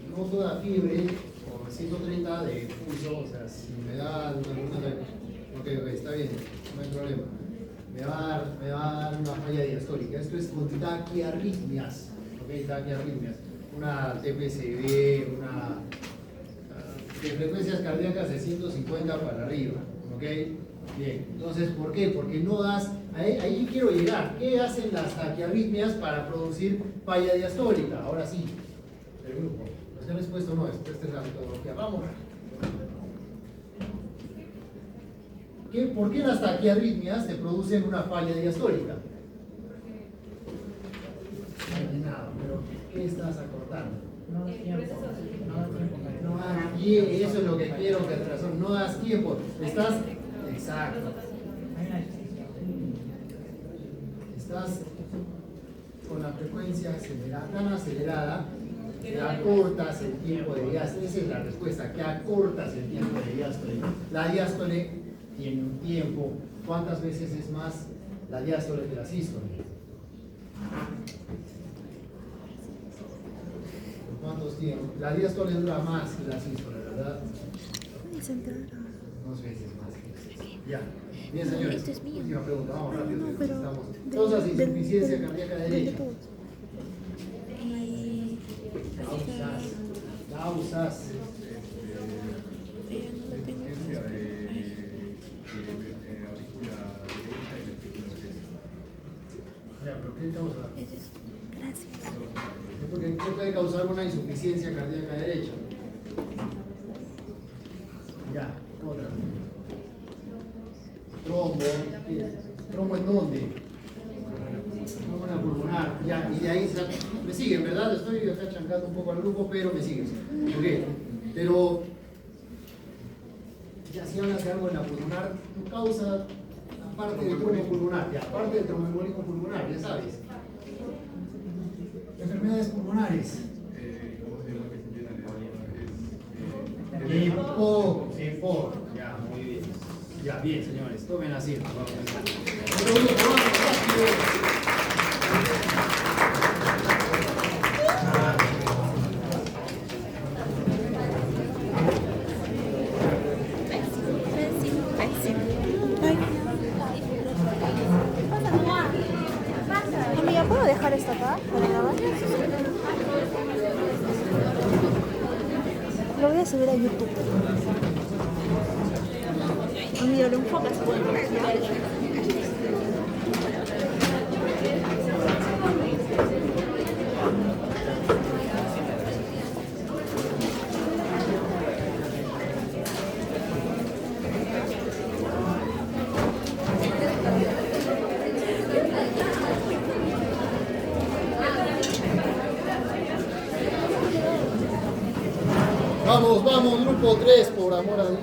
no toda fiebre por 130 de pulso, o sea, si me da ok, está bien, no hay problema. Me va a dar una falla diastólica. Esto es con taquiarritmias, ok, taquiarritmias. Una TPCB, una de frecuencias cardíacas de 150 para arriba, ok. Bien, entonces, ¿por qué? Porque no das, ahí quiero llegar. ¿Qué hacen las taquiarritmias para producir falla diastólica? Ahora sí, el grupo. Los que han expuesto no, esta es la metodología. Vamos. ¿Por qué las taquiarritmias te producen una falla diastólica? Nada, pero ¿qué estás acortando? No das tiempo. No das tiempo, eso es lo que quiero que te razón. No das tiempo. Estás. Exacto. Estás con la frecuencia acelerada, tan acelerada que acortas el tiempo de diástole. Esa es la respuesta, que acortas el tiempo de diástole. La diástole tiene un tiempo. ¿Cuántas veces es más la diástole que la sístole? ¿Cuántos tiempos? La diástole dura más que la sístole, ¿verdad? 2 veces más. Ya. Bien, señores. Última pregunta. Vamos rápido. Estamos. Causas de insuficiencia cardíaca derecha. Causas. Ya, pero ¿qué causa? Gracias. Porque ¿qué puede causar una insuficiencia cardíaca derecha? Ya, otra. Trombo. ¿Trombo en dónde? Trombo en la pulmonar. Ya, y de ahí me siguen, ¿verdad? Estoy acá chancando un poco al grupo, pero me siguen. Ok, pero ya si hablas de algo en la pulmonar, tu causa, aparte del trombo pulmonar, ya, aparte del tromboembolismo pulmonar, ya sabes. Enfermedades pulmonares. Hipo. Ya, muy bien. Ya, bien, señores. Tomen asiento. Vamos a empezar. Amiga, ¿puedo dejar esto acá para grabar? Lo voy a subir a YouTube. Amigo, lo enfocas. Vamos, grupo 3, por amor a Dios.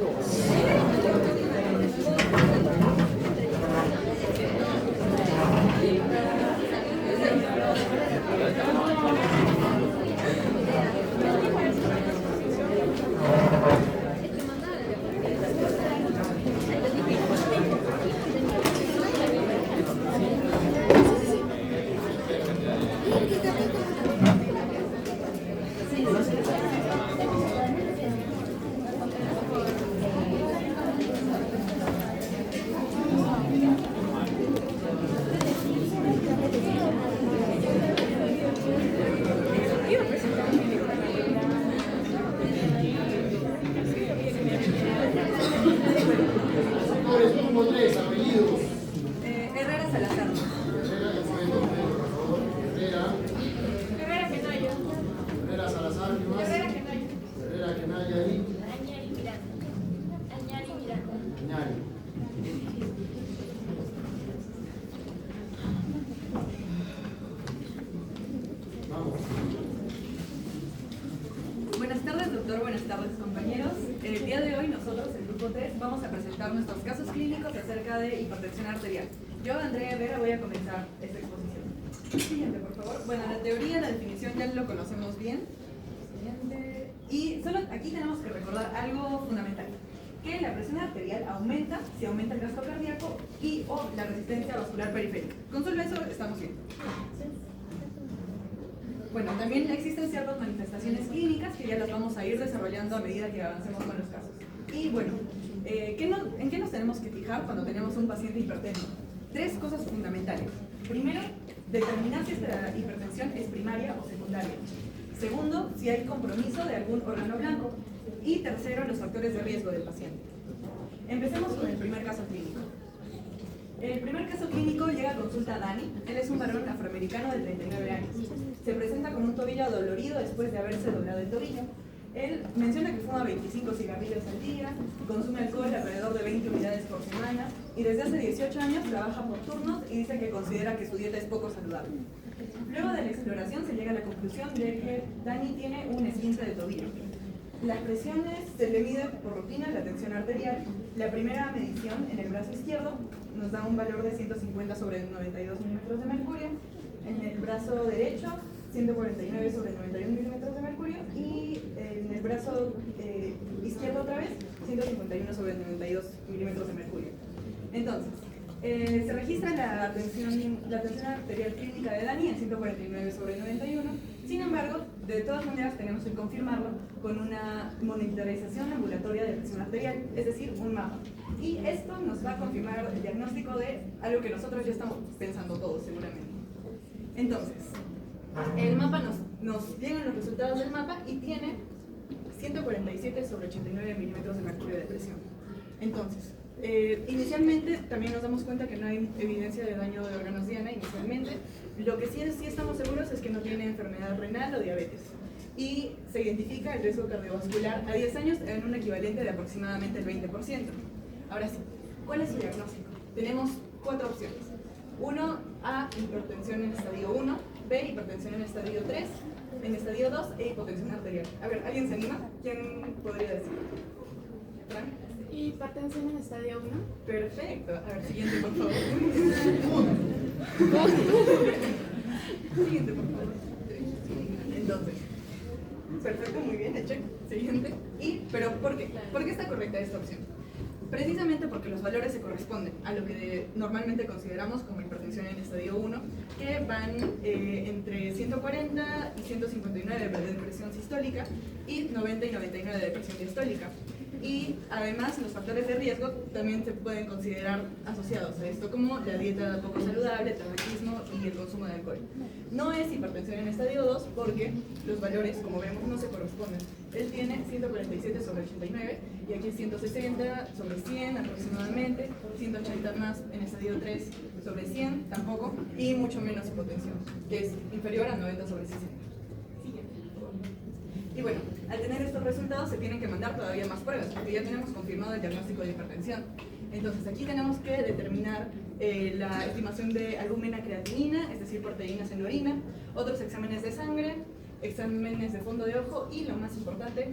Buenas tardes, doctor. Buenas tardes, compañeros. El día de hoy nosotros, el grupo 3, vamos a presentar nuestros casos clínicos acerca de hipertensión arterial. Yo, Andrea Vera, voy a comenzar esta exposición. Siguiente, por favor. Bueno, la teoría, la definición ya lo conocemos bien. Siguiente. Y solo aquí tenemos que recordar algo fundamental. que la presión arterial aumenta si aumenta el gasto cardíaco y o la resistencia vascular periférica. Con solo eso estamos bien. Bueno, también existen ciertas manifestaciones clínicas que ya las vamos a ir desarrollando a medida que avancemos con los casos. Y bueno, ¿en qué nos tenemos que fijar cuando tenemos un paciente hipertenso? 3 cosas fundamentales. Primero, determinar si esta hipertensión es primaria o secundaria. Segundo, si hay compromiso de algún órgano blanco. Y tercero, los factores de riesgo del paciente. Empecemos con el primer caso clínico. El primer caso clínico llega a consulta a Dani. Él es un varón afroamericano de 39 años. Se presenta con un tobillo adolorido después de haberse doblado el tobillo. Él menciona que fuma 25 cigarrillos al día, consume alcohol alrededor de 20 unidades por semana y desde hace 18 años trabaja por turnos y dice que considera que su dieta es poco saludable. Luego de la exploración se llega a la conclusión de que Dani tiene un esguince de tobillo. Las presiones se le mide por rutina la tensión arterial. La primera medición en el brazo izquierdo nos da un valor de 150 sobre 92 milímetros de mercurio. En el brazo derecho, 149 sobre 91 milímetros de mercurio. Y en el brazo izquierdo otra vez, 151 sobre 92 milímetros de mercurio. Entonces, se registra la tensión arterial clínica de Dani en 149 sobre 91. Sin embargo, de todas maneras tenemos que confirmarlo con una monitorización ambulatoria de presión arterial, es decir, un mapa. Y esto nos va a confirmar el diagnóstico de algo que nosotros ya estamos pensando todos seguramente. Entonces, el mapa nos llegan los resultados del mapa y tiene 147 sobre 89 milímetros de mercurio de presión. Entonces, inicialmente también nos damos cuenta que no hay evidencia de daño de órganos diana inicialmente. Lo que sí estamos seguros es que no tiene enfermedad renal o diabetes. Y se identifica el riesgo cardiovascular a 10 años en un equivalente de aproximadamente el 20%. Ahora sí, ¿cuál es su diagnóstico? Tenemos 4 opciones. 1, A, hipertensión en estadio 1, B, hipertensión en estadio 3, en estadio 2 e hipotensión arterial. A ver, ¿alguien se anima? ¿Quién podría decir? ¿Fran? Hipertensión en estadio 1. Perfecto. A ver, siguiente, por favor. Siguiente, por favor. Entonces, perfecto, muy bien, check. Siguiente. ¿Pero por qué? ¿Por qué está correcta esta opción? Precisamente porque los valores se corresponden a lo que normalmente consideramos como hipertensión en estadio 1, que van entre 140 y 159 de presión sistólica y 90 y 99 de presión diastólica. Y además los factores de riesgo también se pueden considerar asociados a esto, como la dieta poco saludable, el tabaquismo y el consumo de alcohol. No es hipertensión en estadio 2 porque los valores, como vemos, no se corresponden. Él tiene 147 sobre 89 y aquí 160 sobre 100 aproximadamente, 180 más en estadio 3 sobre 100 tampoco, y mucho menos hipotensión, que es inferior a 90 sobre 60. Y bueno, al tener estos resultados se tienen que mandar todavía más pruebas, porque ya tenemos confirmado el diagnóstico de hipertensión. Entonces aquí tenemos que determinar la estimación de albúmina creatinina, es decir, proteínas en la orina, otros exámenes de sangre, exámenes de fondo de ojo y, lo más importante,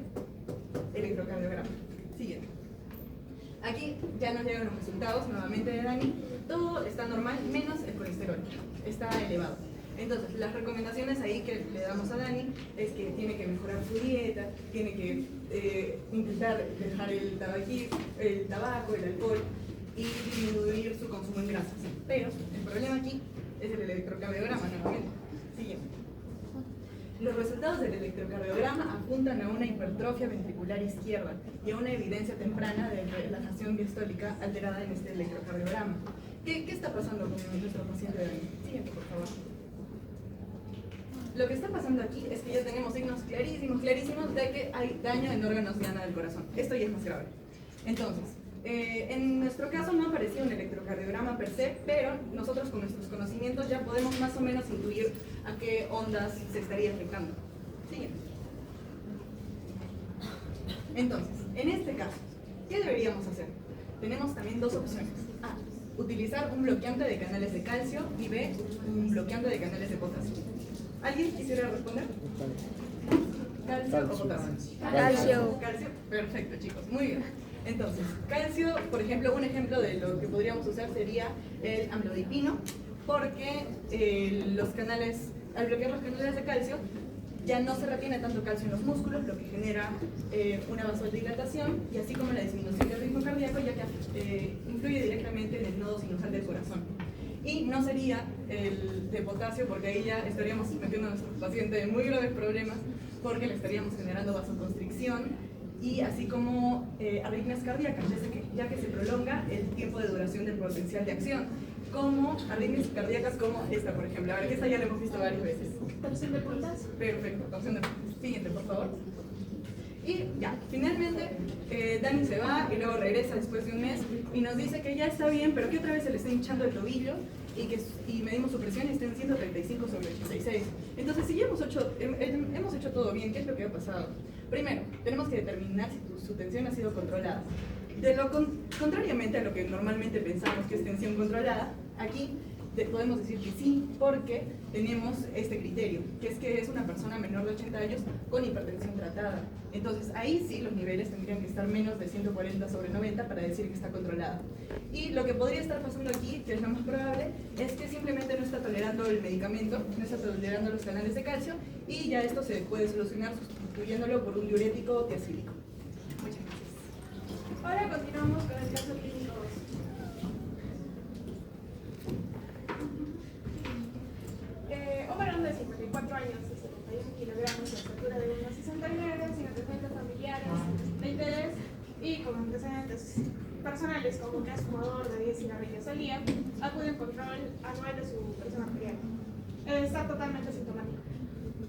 electrocardiograma. Siguiente. Aquí ya nos llegan los resultados nuevamente de Dani. Todo está normal, menos el colesterol. Está elevado. Entonces, las recomendaciones ahí que le damos a Dani es que tiene que mejorar su dieta, tiene que intentar dejar el tabaco, el alcohol y disminuir su consumo en grasas. Pero el problema aquí es el electrocardiograma nuevamente. Siguiente. Los resultados del electrocardiograma apuntan a una hipertrofia ventricular izquierda y a una evidencia temprana de relajación diastólica alterada en este electrocardiograma. ¿Qué está pasando con nuestro paciente Dani? Siguiente, por favor. Lo que está pasando aquí es que ya tenemos signos clarísimos de que hay daño en órganos diana del corazón. Esto ya es más grave. Entonces, en nuestro caso no aparecía un electrocardiograma per se, pero nosotros con nuestros conocimientos ya podemos más o menos intuir a qué ondas se estaría afectando. Siguiente. Entonces, en este caso, ¿qué deberíamos hacer? Tenemos también 2 opciones. A, utilizar un bloqueante de canales de calcio y B, un bloqueante de canales de potasio. ¿Alguien quisiera responder? ¿Calcio o potasio? Calcio. Calcio. Perfecto, chicos. Muy bien. Entonces, calcio, por ejemplo, un ejemplo de lo que podríamos usar sería el amlodipino, porque al bloquear los canales de calcio, ya no se retiene tanto calcio en los músculos, lo que genera una vasodilatación y así como la disminución del ritmo cardíaco, ya que influye directamente en el nodo sinusal del corazón. Y no sería el de potasio, porque ahí ya estaríamos metiendo a nuestro paciente en muy graves problemas, porque le estaríamos generando vasoconstricción y así como arritmias cardíacas, ya que se prolonga el tiempo de duración del potencial de acción, como arritmias cardíacas como esta, por ejemplo. A ver, que esta ya la hemos visto varias veces. Torsión de potasio. Perfecto, torsión de potasio. Siguiente, por favor. Y ya, finalmente Dani se va y luego regresa después de un mes y nos dice que ya está bien, pero que otra vez se le está hinchando el tobillo y medimos su presión y está en 135/86. Entonces, si ya hemos hecho todo bien, ¿qué es lo que ha pasado? Primero, tenemos que determinar si su tensión ha sido controlada. Contrariamente a lo que normalmente pensamos que es tensión controlada, aquí podemos decir que sí, porque tenemos este criterio, que es una persona menor de 80 años con hipertensión tratada. Entonces ahí sí los niveles tendrían que estar menos de 140/90 para decir que está controlada. Y lo que podría estar pasando aquí, que es lo más probable, es que simplemente no está tolerando el medicamento, no está tolerando los canales de calcio, y ya esto se puede solucionar sustituyéndolo por un diurético tiacídico. Muchas gracias. Ahora continuamos con el caso clínico 2. Un varón de 54 años y 71 kilogramos de estatura de 1,69, sin antecedentes familiares de interés y con antecedentes personales como que es fumador de 10 cigarrillos al día, acude en control anual de su presión arterial. Está totalmente sintomático.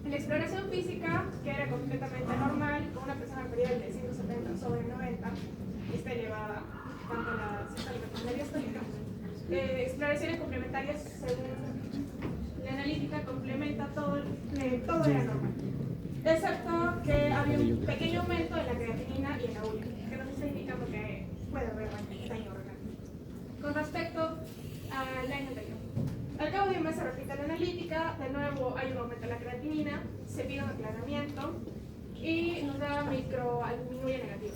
En la exploración física, que era completamente normal, con una presión arterial de 170/90, está elevada, tanto la sistólica como la diastólica. Exploraciones complementarias según la analítica complementa todo era normal, excepto que había un pequeño aumento en la creatinina y en la urea, que nos está indicando que puede haber daño renal. Con respecto al año anterior, al cabo de un mes se repite la analítica, de nuevo hay un aumento en la creatinina, se pide un aclaramiento y nos da microalbuminuria negativa.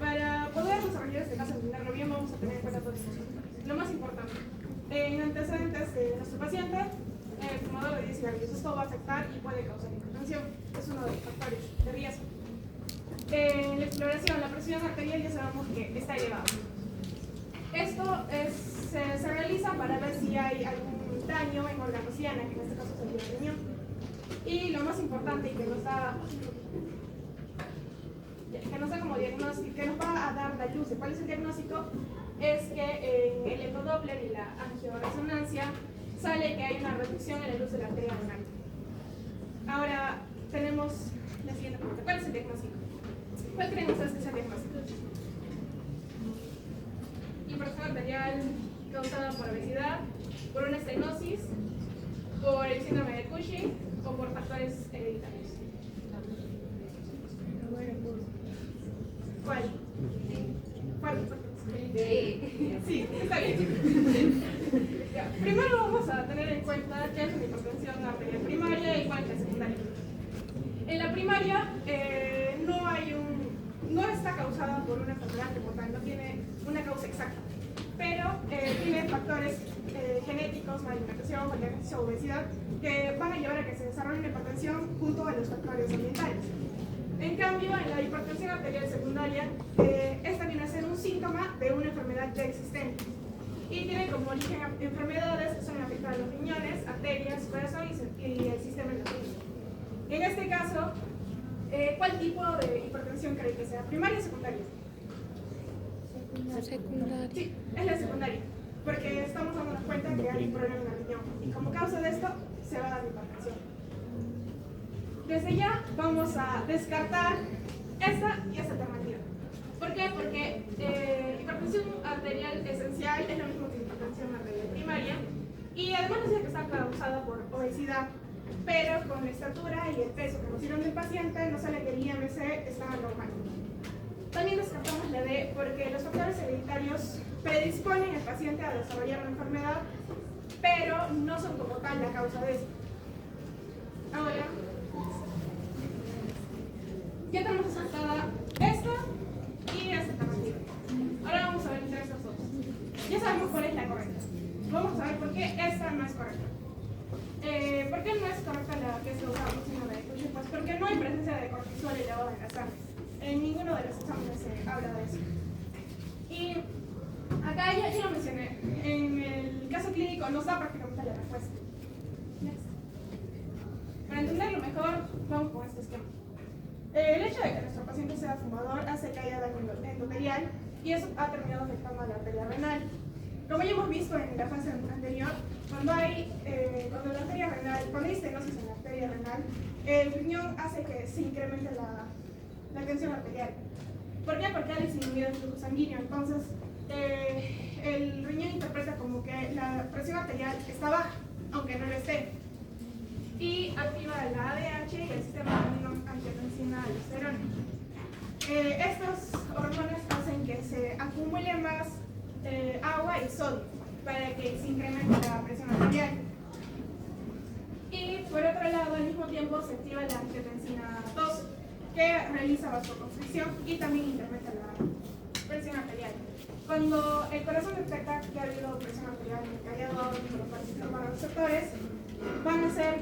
Para poder desarrollar este caso, entenderlo bien, vamos a tener en cuenta todo esto. Lo más importante, en antecedentes de nuestro paciente, el fumador de 10 cigarrillos, esto va a afectar y puede causar hipertensión, es uno de los factores de riesgo. En la exploración, la presión arterial ya sabemos que está elevada. Esto se realiza para ver si hay algún daño en órganos diana, que en este caso sería el riñón. Y lo más importante y que nos da como diagnóstico, que nos va a dar la luz de cuál es el diagnóstico, es que en el ecodoppler y la angioresonancia sale que hay una reducción en la luz de la arteria renal. Ahora tenemos la siguiente pregunta: ¿cuál es el diagnóstico? ¿Cuál creen ustedes que es el diagnóstico? Hipertensión arterial causada por obesidad, por una estenosis, por el síndrome de Cushing o por factores hereditarios. ¿Cuál? Sí, está bien. Primero vamos a tener en cuenta qué es una hipertensión arterial primaria y cuál es la secundaria. En la primaria no está causada por una enfermedad como tal, no tiene una causa exacta, pero tiene factores genéticos, alimentación, ejercicio, obesidad, que van a llevar a que se desarrolle una hipertensión junto a los factores ambientales. En cambio, en la hipertensión arterial secundaria, esta viene a ser un síntoma de una enfermedad ya existente y tiene como origen enfermedades que son afectadas a los riñones, arterias, corazón y el sistema endocrino. En este caso, ¿cuál tipo de hipertensión cree que sea? ¿Primaria o secundaria? Secundaria. Sí, es la secundaria, porque estamos dándonos cuenta que hay un problema en el riñón y como causa de esto se va a dar hipertensión. Desde ya vamos a descartar esta y esta alternativa. ¿Por qué? Porque hipertensión arterial esencial es lo mismo que hipertensión arterial primaria y además nos dice que está causada por obesidad, pero con la estatura y el peso que nos dieron del paciente nos sale que el IMC está normal. También descartamos la D porque los factores hereditarios predisponen al paciente a desarrollar la enfermedad, pero no son como tal la causa de esto. Ahora, ya tenemos descartada esta y esta alternativa. Ahora vamos a ver entre estas dos. Ya sabemos cuál es la correcta. Vamos a ver por qué esta no es correcta. ¿Por qué no es correcta la que se usa la oxígeno de Cushing? Pues porque no hay presencia de cortisol elevado en la sangre. En ninguno de los exámenes se habla de eso. Y acá ya lo mencioné, en el caso clínico nos da prácticamente la respuesta. Next. Para entenderlo mejor, vamos con este esquema. El hecho de que nuestro paciente sea fumador hace que haya daño endotelial y eso ha terminado afectando a la arteria renal. Como ya hemos visto en la fase anterior, cuando la arteria renal, cuando hay estenosis en la arteria renal, el riñón hace que se incremente la tensión arterial. ¿Por qué? Porque ha disminuido el flujo sanguíneo. Entonces, el riñón interpreta como que la presión arterial está baja, aunque no lo esté. Y activa la ADH y el sistema angiotensina-aldosterona. Estos hormonas hacen que se acumule más agua y sodio para que se incremente la presión arterial. Y por otro lado, al mismo tiempo se activa la angiotensina 2, que realiza vasoconstricción y también incrementa la presión arterial. Cuando el corazón detecta que ha habido presión arterial en el callado por los receptores, van a hacer,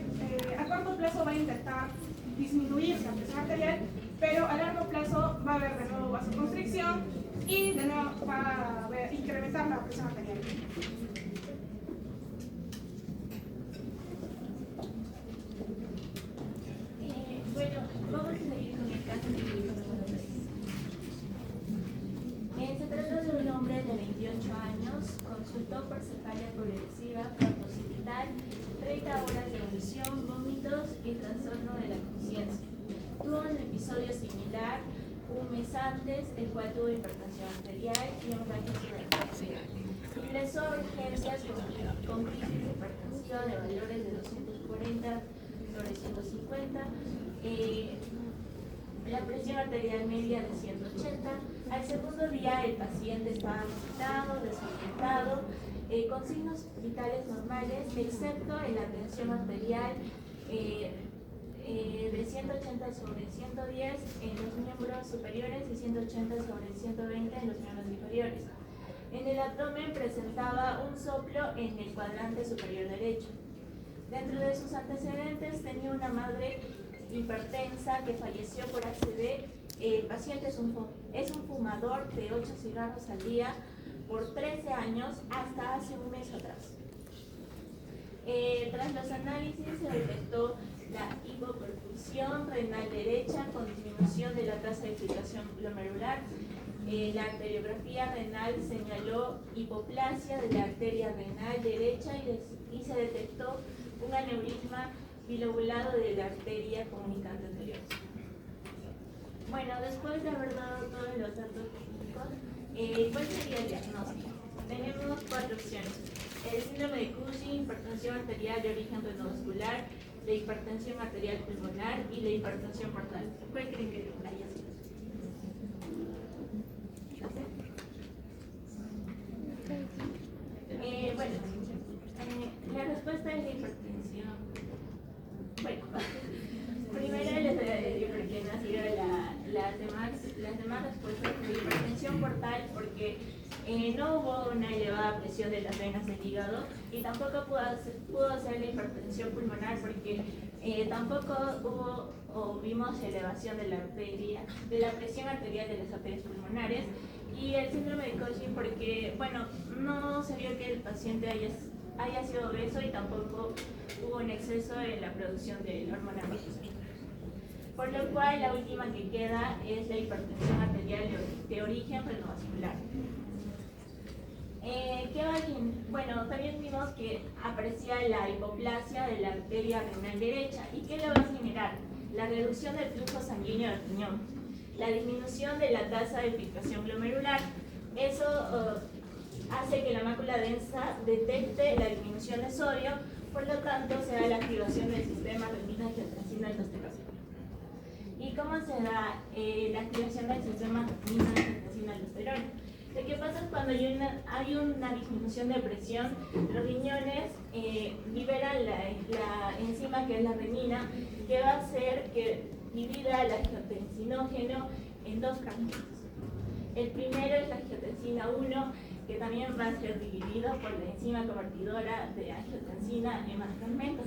a corto plazo va a intentar disminuir la presión arterial, pero a largo plazo va a haber de nuevo vasoconstricción y de nuevo va a incrementar la presión arterial. Bueno, vamos a seguir con el caso de se trata de un hombre de 28 años, consultó por cefalia progresiva, occipital, 30 horas de audición, vómitos y trastorno de la conciencia. Tuvo un episodio similar un mes antes, el cual tuvo hipertensión arterial y un daño cerebral. Ingresó a urgencias con crisis de hipertensión de valores de 240 sobre 150, la presión arterial media de 180. Al segundo día el paciente estaba agitado, desorientado, con signos vitales normales, excepto en la tensión arterial de 180 sobre 110 en los miembros superiores y 180 sobre 120 en los miembros inferiores. En el abdomen presentaba un soplo en el cuadrante superior derecho. Dentro de sus antecedentes tenía una madre hipertensa que falleció por ACV. El paciente es un fumador de 8 cigarros al día por 13 años hasta hace un mes atrás. Tras los análisis se detectó la hipoperfusión renal derecha con disminución de la tasa de filtración glomerular. La arteriografía renal señaló hipoplasia de la arteria renal derecha y se detectó un aneurisma bilobulado de la arteria comunicante anterior. Bueno, después de haber dado todos los datos clínicos, ¿cuál sería el diagnóstico? Tenemos 4 opciones: el síndrome de Cushing, hipertensión arterial de origen renovascular, la hipertensión arterial pulmonar y la hipertensión portal. ¿Cuál creen que haya sido? La respuesta es la hipertensión. Bueno, primero les voy a decir por qué no sirven las demás respuestas de hipertensión portal, porque no hubo una elevada presión de las venas del hígado, y tampoco pudo ser la hipertensión pulmonar porque tampoco vimos elevación de la presión arterial de las arterias pulmonares. Y el síndrome de Cushing porque, bueno, no se vio que el paciente haya sido obeso y tampoco hubo un exceso en la producción de la hormona cortisol. Por lo cual, la última que queda es la hipertensión arterial de origen renovascular. ¿Qué va bien? Bueno, también vimos que aprecia la hipoplasia de la arteria renal derecha. ¿Y qué le va a generar? La reducción del flujo sanguíneo del riñón, la disminución de la tasa de filtración glomerular. Eso hace que la mácula densa detecte la disminución de sodio, por lo tanto se da la activación del sistema renina-angiotensina-aldosterona. ¿Y cómo se da la activación del sistema renina-angiotensina-aldosterona? Lo que pasa es cuando hay una disminución de presión, los riñones liberan la enzima que es la renina, que va a hacer que divida el angiotensinógeno en 2 fragmentos. El primero es la angiotensina 1, que también va a ser dividido por la enzima convertidora de angiotensina en más fragmentos.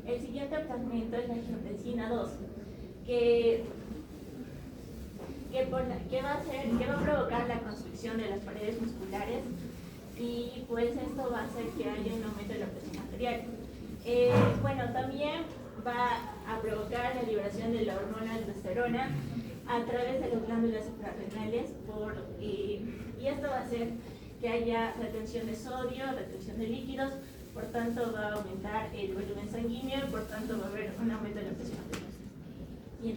El siguiente fragmento es la angiotensina 2, que va a provocar la construcción de las paredes musculares y pues esto va a hacer que haya un aumento de la presión arterial. Bueno, también va a provocar la liberación de la hormona aldosterona a través de las glándulas suprarrenales y esto va a hacer que haya retención de sodio, retención de líquidos, por tanto va a aumentar el volumen sanguíneo y por tanto va a haber un aumento de la presión arterial. Bien.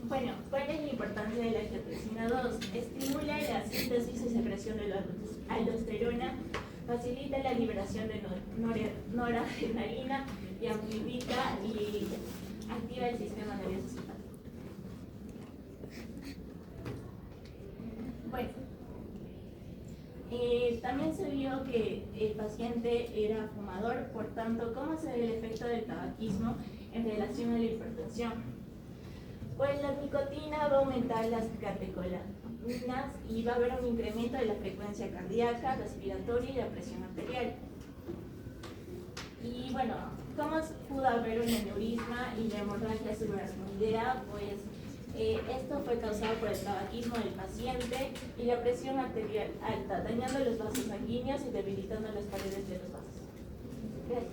Bueno, ¿cuál es la importancia de la angiotensina 2? Estimula la síntesis y secreción de la aldosterona, facilita la liberación de noradrenalina y amplifica y activa el sistema nervioso simpático. Bueno, también se vio que el paciente era fumador, por tanto, ¿cómo se ve el efecto del tabaquismo en relación a la hipertensión? Pues la nicotina va a aumentar las catecolaminas y va a haber un incremento de la frecuencia cardíaca, respiratoria y la presión arterial. Y bueno, ¿cómo pudo haber un aneurisma y la hemorragia subaracnoidea? Pues esto fue causado por el tabaquismo del paciente y la presión arterial alta, dañando los vasos sanguíneos y debilitando las paredes de los vasos. Gracias.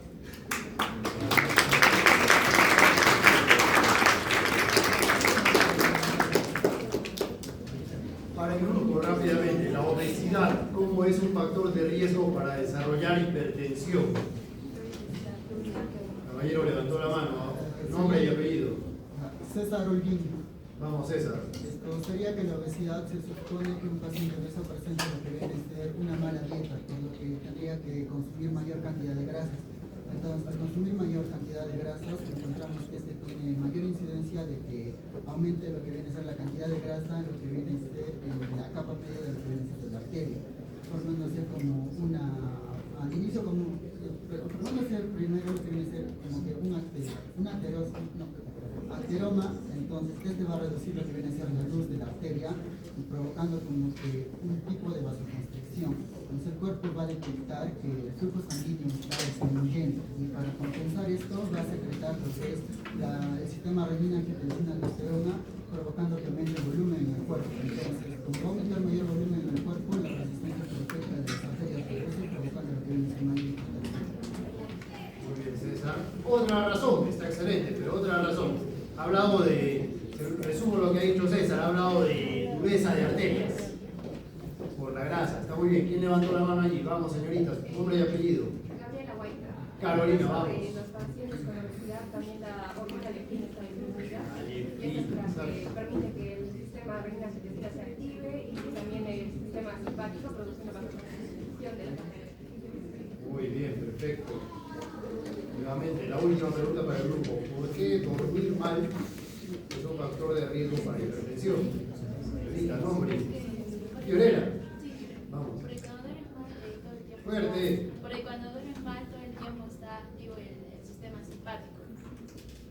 Para el grupo, rápidamente, la obesidad, ¿cómo es un factor de riesgo para desarrollar hipertensión? Caballero levantó la mano, nombre y apellido. César Holguín. Vamos, César. Sería que la obesidad se supone que un paciente de eso presenta lo que debe ser una mala dieta, por lo que tendría que consumir mayor cantidad de grasas. Entonces, al consumir mayor cantidad de grasas, encontramos que este tiene mayor incidencia de que aumente lo que viene a ser la cantidad de grasa en lo que viene a ser la capa media de lo que viene a ser la arteria, formándose como al inicio formándose primero lo que viene a ser como que un ateroma, entonces este va a reducir lo que viene a ser la luz de la arteria y provocando como que un tipo de vasoconstricción. Entonces el cuerpo va a detectar que el flujo sanguíneo está disminuyendo y para compensar esto va a secretar lo que es el sistema renina-angiotensina-aldosterona, provocando que aumente el volumen en el cuerpo. Entonces, como va a aumentar mayor volumen en el cuerpo, la resistencia protecta de las arterias provocando lo que viene a ser mayor hipertensión. Muy bien, César. Otra razón, está excelente, pero otra razón. Ha hablado resumo lo que ha dicho César, ha hablado de dureza de arterias por la grasa. Está muy bien. ¿Quién levantó la mano allí? Vamos, señoritas, nombre y apellido. Gabriela Guaita. Carolina, vamos. Los pacientes con obesidad también la hormona leptina está disminuida. Y esto es la que permite que el sistema renina-angiotensina se active y también el sistema simpático produce una vasoconstricción de las arterias. Muy bien, perfecto. Nuevamente, la última pregunta para el grupo. ¿Por qué dormir mal es un factor de riesgo para hipertensión? Señorita, nombre. Fiorella. Vamos. Porque cuando duermes mal todo el tiempo. Fuerte. Porque cuando duermes mal todo el tiempo está activo el sistema simpático.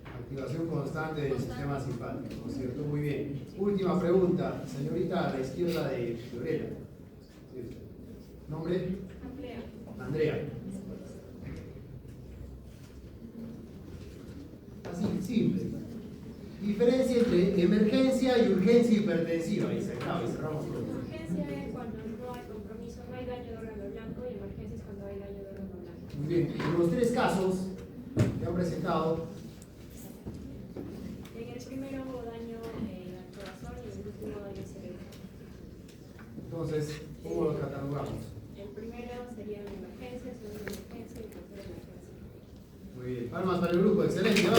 Activación constante del sistema simpático, ¿no es cierto? Muy bien. Última pregunta, señorita a la izquierda de Fiorella. ¿Nombre? Andrea. Andrea. Así, simple. Diferencia entre emergencia y urgencia hipertensiva. Y cerramos todo. Urgencia es cuando no hay compromiso, no hay daño de órgano blanco, y emergencia es cuando hay daño de órgano blanco. Muy bien. En los tres casos que han presentado, En el primero hubo daño al corazón y en el último daño al cerebro. entonces, ¿cómo los catalogamos? El primero sería una emergencia, el segundo emergencia y el tercero emergencia. Muy bien. Palmas para el grupo. Excelente. Vamos.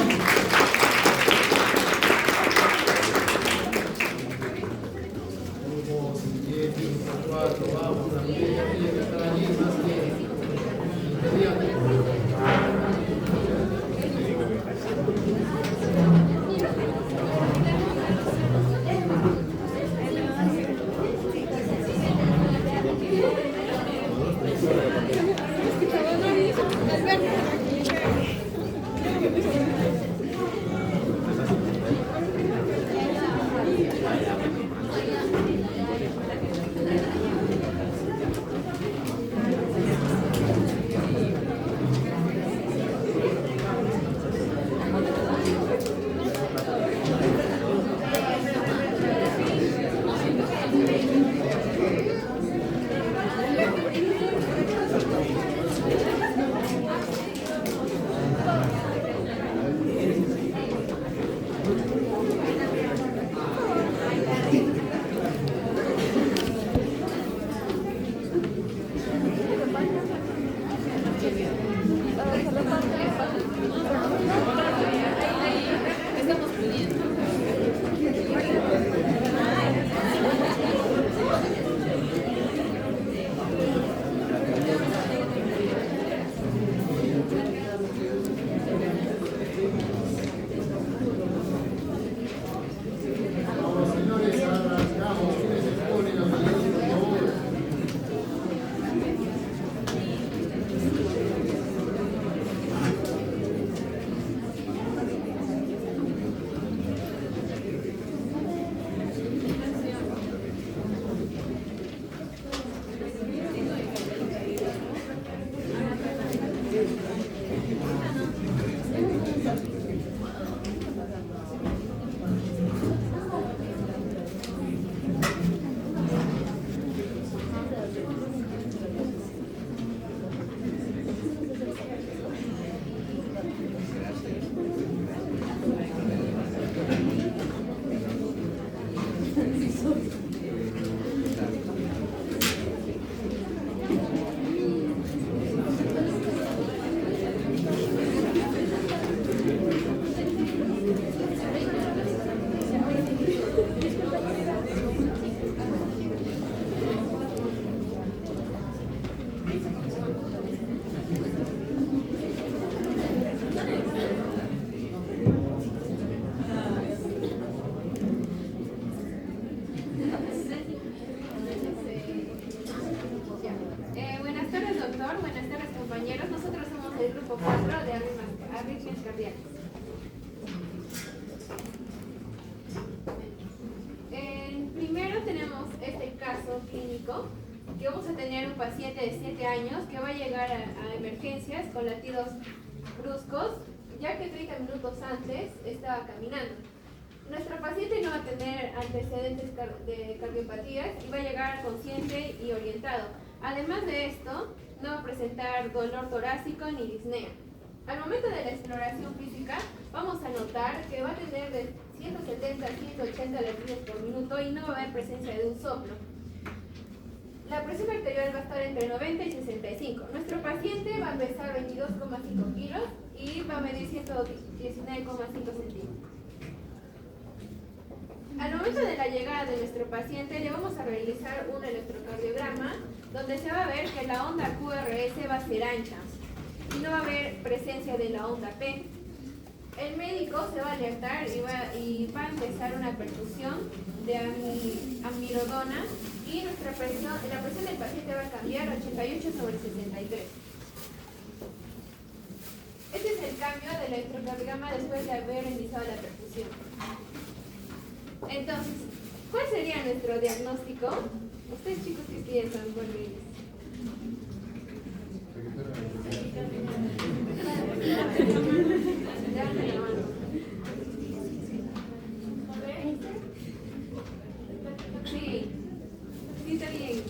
Grupo 7, 4, vamos. La media tiene que estar allí más que tipo 4 de arritmias cardíacas. Primero tenemos este caso clínico, que vamos a tener un paciente de 7 años que va a llegar a emergencias con latidos bruscos, ya que 30 minutos antes estaba caminando. Nuestro paciente no va a tener antecedentes de cardiopatías y va a llegar consciente y orientado. Además de esto, no va a presentar dolor torácico ni disnea. Al momento de la exploración física, vamos a notar que va a tener de 170 a 180 latidos por minuto y no va a haber presencia de un soplo. La presión arterial va a estar entre 90 y 65. Nuestro paciente va a pesar 22,5 kilos y va a medir 119,5 centímetros. Al momento de la llegada de nuestro paciente le vamos a realizar un electrocardiograma donde se va a ver que la onda QRS va a ser ancha y no va a haber presencia de la onda P. El médico se va a alertar y va a empezar una perfusión de amirodona y la presión del paciente va a cambiar 88/63. Este es el cambio del electrocardiograma después de haber realizado la perfusión. Entonces, ¿cuál sería nuestro diagnóstico? Ustedes chicos que piensan, ¿cuál es? Sí, sí está bien.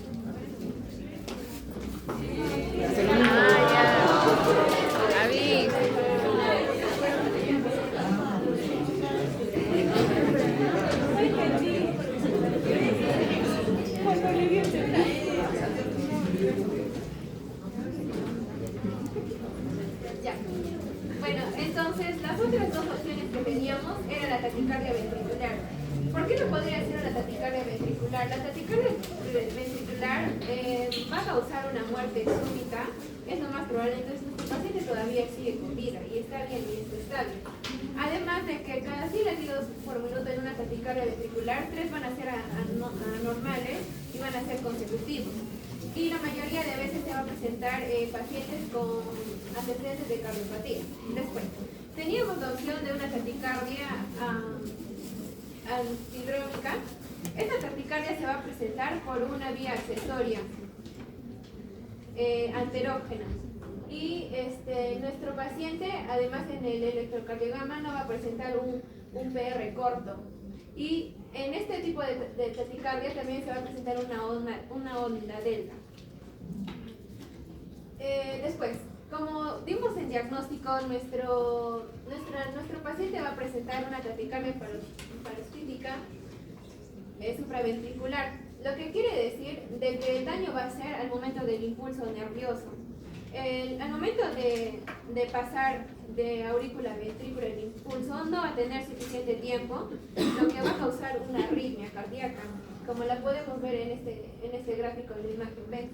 Ya. Bueno, entonces las otras dos opciones que teníamos era la taquicardia ventricular. ¿Por qué no podría ser la taquicardia ventricular? La taquicardia ventricular va a causar una muerte súbita, es lo más probable. Entonces nuestro paciente todavía sigue con vida y está bien y está estable. Además de que cada 100 latidos por minuto en una taquicardia ventricular, 3 van a ser anormales y van a ser consecutivos. Y la mayoría de veces se va a presentar pacientes con antecedentes de cardiopatía. Después, teníamos la opción de una taquicardia antidrómica. Esta taquicardia se va a presentar por una vía accesoria anterógena. Y nuestro paciente, además en el electrocardiograma, no va a presentar un PR corto. Y en este tipo de taquicardia también se va a presentar una onda delta. Después, como dimos en diagnóstico, nuestro paciente va a presentar una taquicardia paroxística supraventricular, lo que quiere decir de que el daño va a ser al momento del impulso nervioso. Al momento de pasar de aurícula a ventrícula el impulso no va a tener suficiente tiempo, lo que va a causar una arritmia cardíaca, como la podemos ver en este gráfico de la imagen B.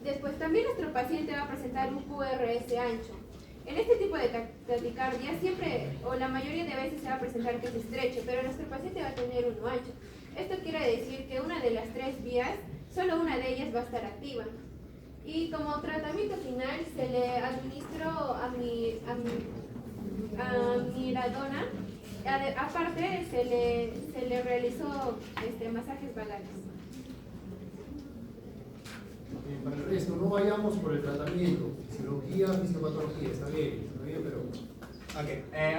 Después también nuestro paciente va a presentar un QRS ancho. En este tipo de taquicardia siempre o la mayoría de veces se va a presentar que es estrecho, pero nuestro paciente va a tener uno ancho. Esto quiere decir que una de las 3 vías, solo una de ellas va a estar activa. Y como tratamiento final se le administró amiradona. Aparte se le realizó masajes vagales. Para el resto, no vayamos por el tratamiento, fisiología, fisiopatología, está bien, pero... Ok,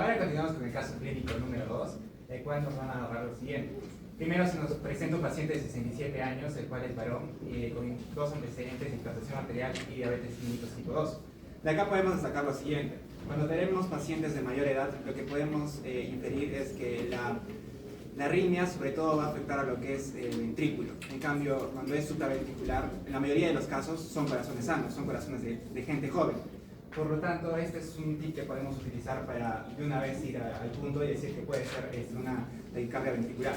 ahora continuamos con el caso clínico número 2, el cual nos van a narrar lo siguiente. Primero se nos presenta un paciente de 67 años, el cual es varón, con 2 antecedentes de hipertensión arterial y diabetes mellitus tipo 2. De acá podemos destacar lo siguiente. Cuando tenemos pacientes de mayor edad, lo que podemos inferir es que la arritmia sobre todo va a afectar a lo que es el ventrículo. En cambio, cuando es supraventricular, en la mayoría de los casos son corazones sanos, son corazones de gente joven. Por lo tanto, este es un tip que podemos utilizar para de una vez ir al punto y decir que puede ser una taquicardia ventricular.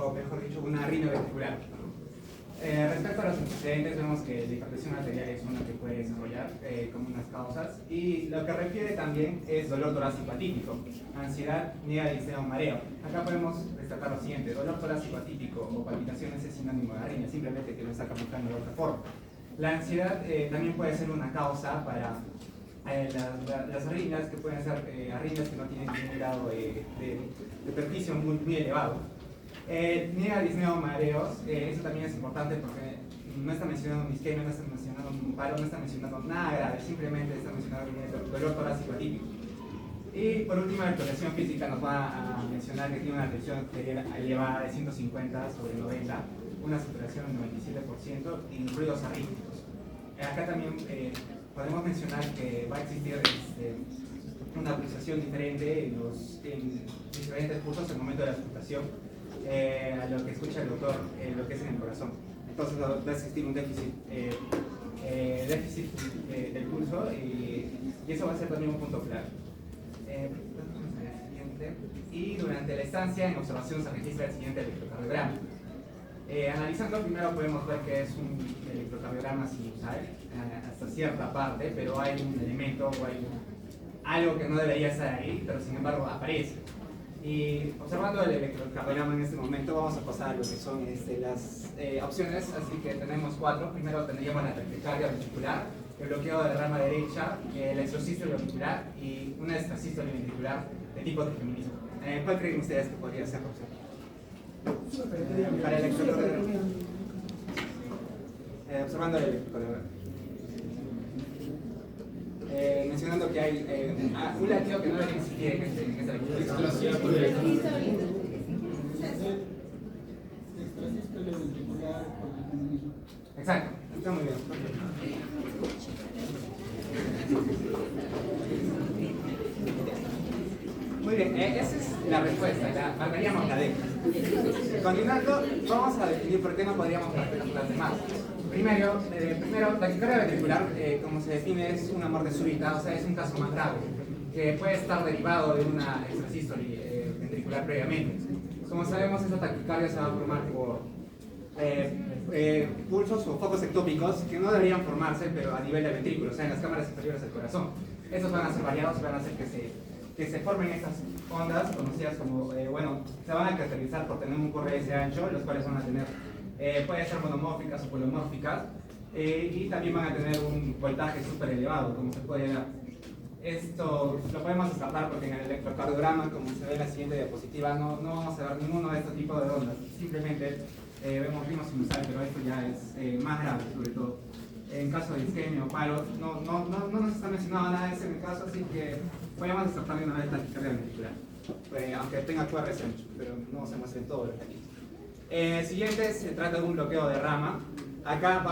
O mejor dicho, una arritmia ventricular. Respecto a los antecedentes, vemos que la hipertensión arterial es una que puede desarrollar como unas causas, y lo que refiere también es dolor torácico atípico, ansiedad, miedo, disnea o mareo. Acá podemos destacar lo siguiente: dolor torácico atípico o palpitaciones es sinónimo de arritmia, simplemente que lo está camuflando de otra forma. La ansiedad también puede ser una causa para las arritmias, que pueden ser arritmias que no tienen ningún grado de perjuicio muy elevado. Niega, disneo, mareos, eso también es importante porque no está mencionando un isquemia, no está mencionando un paro, no está mencionando nada grave, simplemente está mencionando un dolor torácico atípico. Y por último, la exploración física nos va a mencionar que tiene una tensión arterial elevada de 150 sobre 90, una saturación del 97% y ruidos arrítmicos. Acá también podemos mencionar que va a existir una pulsación diferente en diferentes pulsos en el momento de la auscultación a lo que escucha el doctor, lo que es en el corazón. Entonces va a existir un déficit del pulso y eso va a ser también un punto clave. Y durante la estancia en observación se registra el siguiente electrocardiograma. Analizando primero podemos ver que es un electrocardiograma sinusal hasta cierta parte, pero hay un elemento o hay algo que no debería estar ahí, pero sin embargo aparece. Y observando el electrocardiograma en este momento vamos a pasar a lo que son las opciones, así que tenemos 4. Primero tendríamos la taquicardia ventricular, el bloqueo de rama derecha, la extrasístole auricular y una extrasístole ventricular de tipo trifeminismo. ¿Cuál creen ustedes que podría ser la opción? Para el electrocardiograma. Observando el electrocardiograma. Mencionando que hay un latido que no debe existir en este electrocardiograma. Exacto, está muy bien. Muy bien, esa es la respuesta, la marcaríamos la D. Continuando, vamos a definir por qué no podríamos marcar las demás. Primero, la taquicardia ventricular, como se define, es una muerte súbita, o sea, es un caso más grave, que puede estar derivado de una extrasístole ventricular previamente. Como sabemos, esa taquicardia se va a formar por pulsos o focos ectópicos que no deberían formarse, pero a nivel del ventrículo, o sea, en las cámaras inferiores del corazón. Estos van a ser variados y van a hacer que se formen estas ondas conocidas como, se van a caracterizar por tener un QRS ancho, los cuales van a tener, pueden ser monomórficas o polomórficas, y también van a tener un voltaje súper elevado, como se puede ver. Esto lo podemos descartar porque en el electrocardiograma, como se ve en la siguiente diapositiva, no vamos a ver ninguno de estos tipos de ondas, simplemente vemos ritmo sinusal, pero esto ya es más grave, sobre todo. En caso de isquemia o paro, no nos está mencionado nada de ese en el caso, así que podemos descartar de una vez la taquicardia ventricular, aunque tenga QRS ancho, pero no se muestra en todos los casos. Siguiente, se trata de un bloqueo de rama. Acá